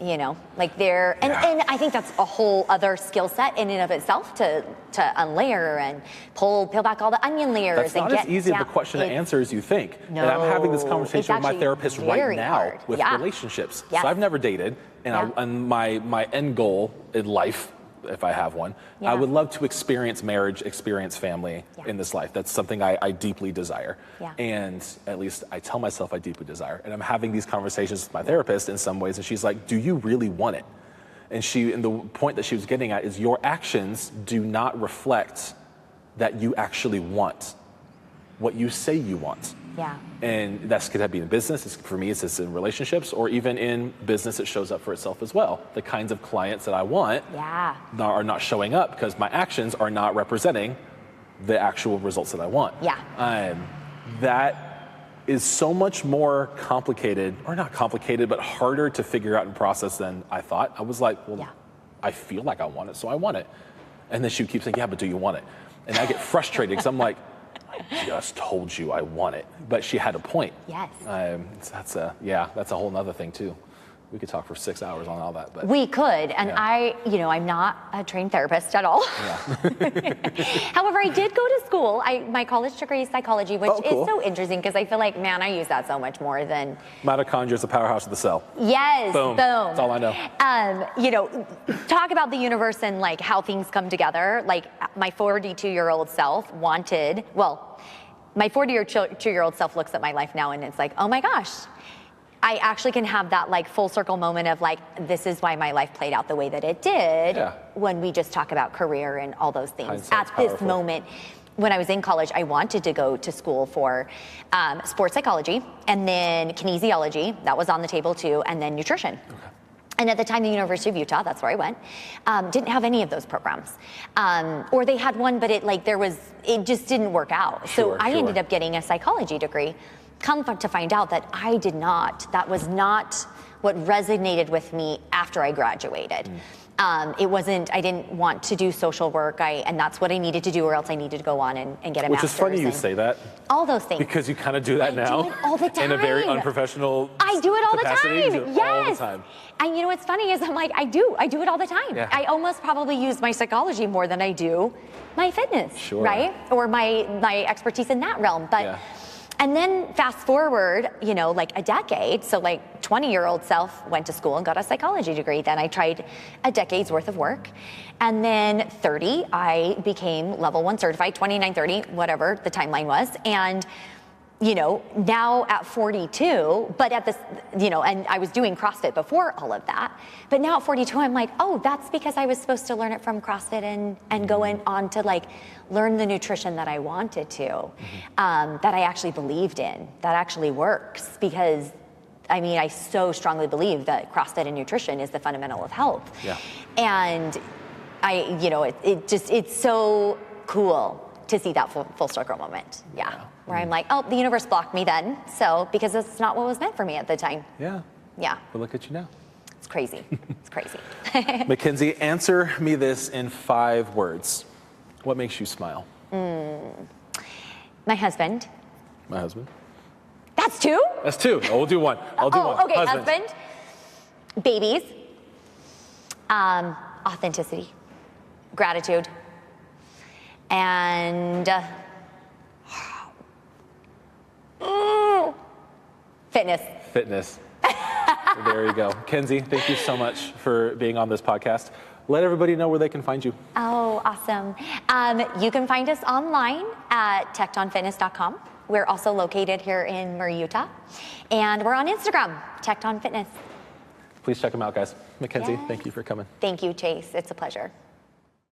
You know, like and I think that's a whole other skill set in and of itself to unlayer and peel back all the onion layers. That's not as easy of a question to answer as you think. And I'm having this conversation with my therapist right now with relationships. So I've never dated, and my end goal in life, if I have one, I would love to experience marriage, experience family in this life. That's something I deeply desire. And at least I tell myself I deeply desire. And I'm having these conversations with my therapist in some ways, and she's like, do you really want it? And the point that she was getting at is, your actions do not reflect that you actually want what you say you want. And that's could be in business. For me, it's in relationships, or even in business, it shows up for itself as well. The kinds of clients that I want are not showing up because my actions are not representing the actual results that I want. That is so much more complicated, or not complicated, but harder to figure out and process than I thought. I was like, well, I feel like I want it, so I want it. And then she would keep saying, yeah, but do you want it? And I get frustrated because I'm like, I just told you I want it. But she had a point. Yes. That's a whole nother thing too. We could talk for 6 hours on all that. But we could, and I'm not a trained therapist at all. Yeah. However, I did go to school. My college degree is psychology, which is so interesting because I feel like, man, I use that so much more than... Mitochondria is the powerhouse of the cell. Yes, boom. That's all I know. Talk about the universe and like how things come together. Like my 42-year-old self wanted, my 42-year-old self looks at my life now and it's like, oh my gosh, I actually can have that like full circle moment of like, this is why my life played out the way that it did when we just talk about career and all those things. Hindsight's At this powerful. moment, when I was in college, I wanted to go to school for sports psychology and then kinesiology, that was on the table too, and then nutrition. Okay. And at the time, the University of Utah, that's where I went, didn't have any of those programs. Or they had one, but it just didn't work out. So I ended up getting a psychology degree. Come to find out that that was not what resonated with me after I graduated. I didn't want to do social work, and that's what I needed to do, or else I needed to go on and get a master's. Which is funny you say that. All those things. Because you kind of do that now. I do it all the time. In a very unprofessional I do it all capacity. the time. Yes. All the time. And you know what's funny is I'm like, I do it all the time. Yeah. I almost probably use my psychology more than I do my fitness, right? Or my expertise in that realm. But and then fast forward, like a decade, so like 20-year-old self went to school and got a psychology degree. Then I tried a decade's worth of work. And then 30, I became level 1 certified, 29, 30, whatever the timeline was. And now at 42, but at this, and I was doing CrossFit before all of that, but now at 42, I'm like, oh, that's because I was supposed to learn it from CrossFit and go on to like learn the nutrition that I wanted to, that I actually believed in, that actually works, because I so strongly believe that CrossFit and nutrition is the fundamental of health. Yeah. And it's so cool to see that full circle moment. Yeah. Where I'm like, oh, the universe blocked me then. So, because that's not what was meant for me at the time. Yeah. Yeah. But look at you now. It's crazy. It's crazy. McKenzie, answer me this in 5 words. What makes you smile? My husband. My husband. That's 2? That's 2. Oh, we'll do 1. I'll do 1. Okay, husband. Babies. Authenticity. Gratitude. And fitness. There you go. Kenzie, thank you so much for being on this podcast. Let everybody know where they can find you. Oh, awesome. You can find us online at tectonfitness.com. We're also located here in Murray, Utah. And we're on Instagram, Tecton Fitness. Please check them out, guys. McKenzie, thank you for coming. Thank you, Chase. It's a pleasure.